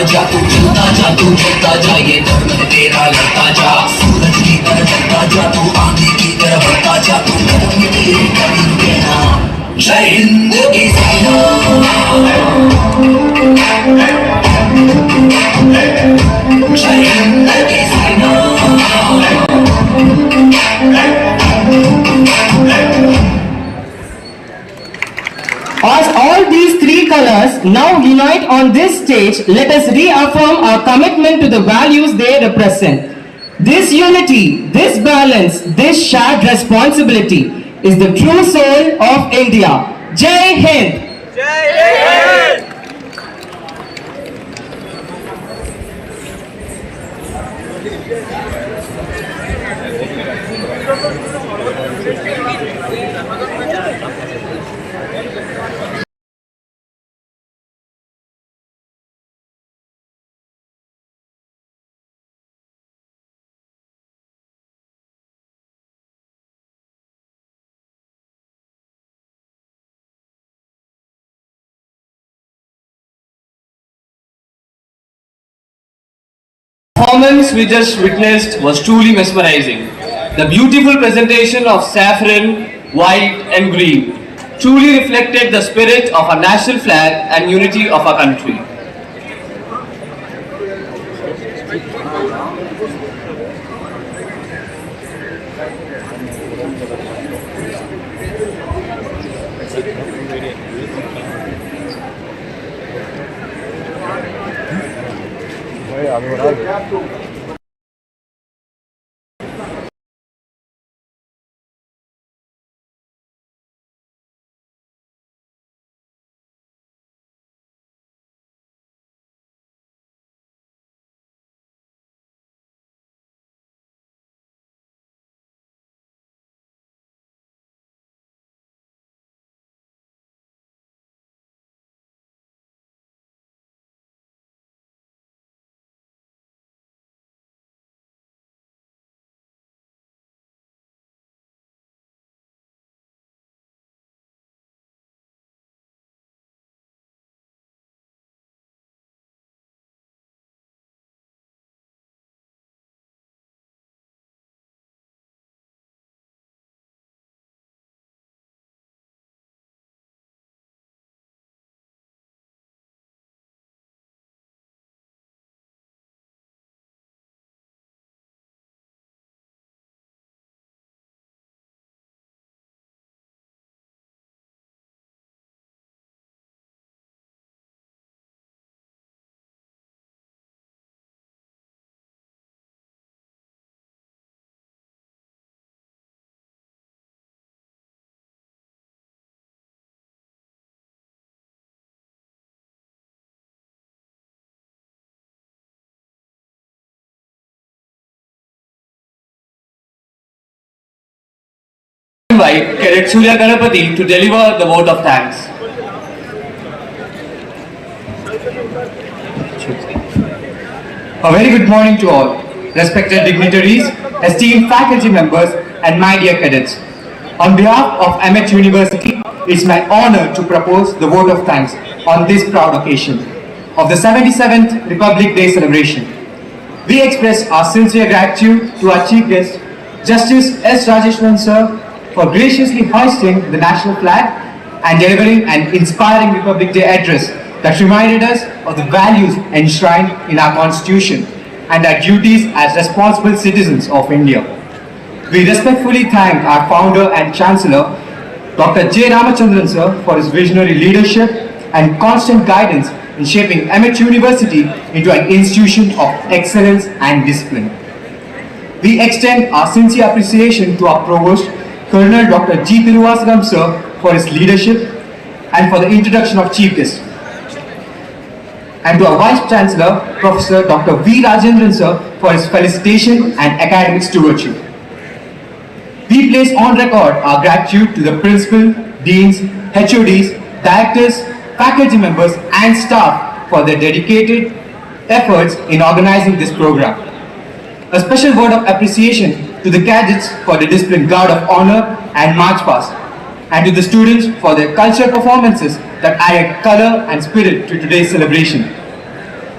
जा तू चलता जा ये धर्म है तेरा लड़ता जा सूरज की तरह चलता जा तू आंधी की तरह बढ़ता जा तू कदम तेरी Hind is Jai Hind is As all these three colors now unite on this stage, let us reaffirm our commitment to the values they represent. This unity, this balance, this shared responsibility is the true soul of India. Jai Hind! The performance we just witnessed was truly mesmerizing. The beautiful presentation of saffron, white and green truly reflected the spirit of our national flag and unity of our country. Invite Cadet Surya Ganapati to deliver the vote of thanks. A very good morning to all, respected dignitaries, esteemed faculty members and my dear cadets. On behalf of Met University, it's my honor to propose the vote of thanks on this proud occasion of the 77th Republic Day celebration. We express our sincere gratitude to our Chief Guest, Justice S. Rajeshwaran Sir, for graciously hoisting the national flag and delivering an inspiring Republic Day address that reminded us of the values enshrined in our Constitution and our duties as responsible citizens of India. We respectfully thank our founder and Chancellor, Dr. J. Ramachandran Sir, for his visionary leadership and constant guidance in shaping Met University into an institution of excellence and discipline. We extend our sincere appreciation to our Provost, Colonel Dr. G. Thiruvasaram Sir, for his leadership and for the introduction of Chief Guest. And to our Vice Chancellor, Professor Dr. V. Rajendran Sir, for his felicitation and academic stewardship. We place on record our gratitude to the Principal, Deans, HODs, Directors, faculty members and staff for their dedicated efforts in organizing this program. A special word of appreciation to the cadets for the disciplined guard of honor and march past, and to the students for their cultural performances that added color and spirit to today's celebration.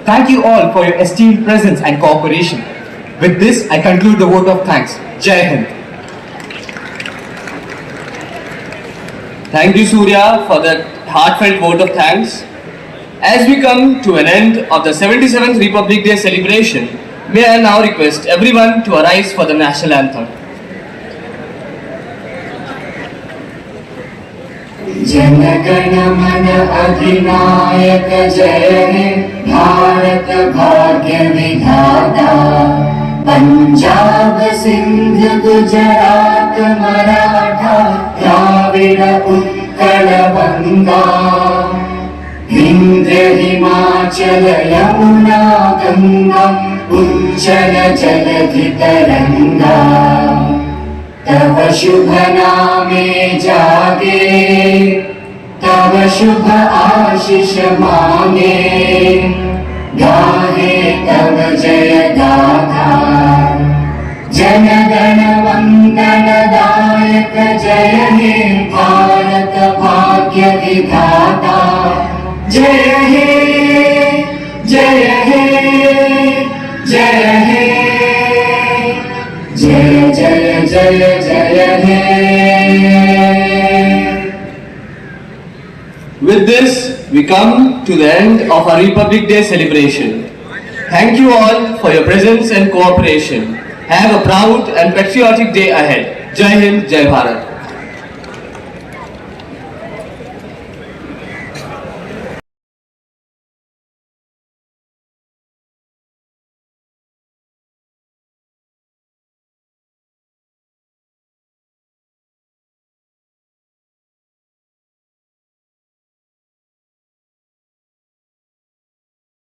Thank you all for your esteemed presence and cooperation. With this, I conclude the vote of thanks. Jai Hind. Thank you, Surya, for that heartfelt vote of thanks. As we come to an end of the 77th Republic Day celebration, may I now request everyone to arise for the national anthem. Jana Gana मन अधिनायक जय हे भारत भाग्य विधाता पंजाब सिंध गुजरात मराठा द्राविड़ उत्कल बंगा विंध्य हिमाचल यमुना गंगा उज्जल जलधि तरंगा तव शुभ नामे जागे तव शुभ आशीष मांगे गाहे तव जय गाथा जन गण वंदन दायक जय हे भारत भाग्य विधाता जय हे जय हे जय हे जय जय जय जय हे. With this, we come to the end of our Republic Day celebration. Thank you all for your presence and cooperation. Have a proud and patriotic day ahead. Jai Hind, Jai Bharat.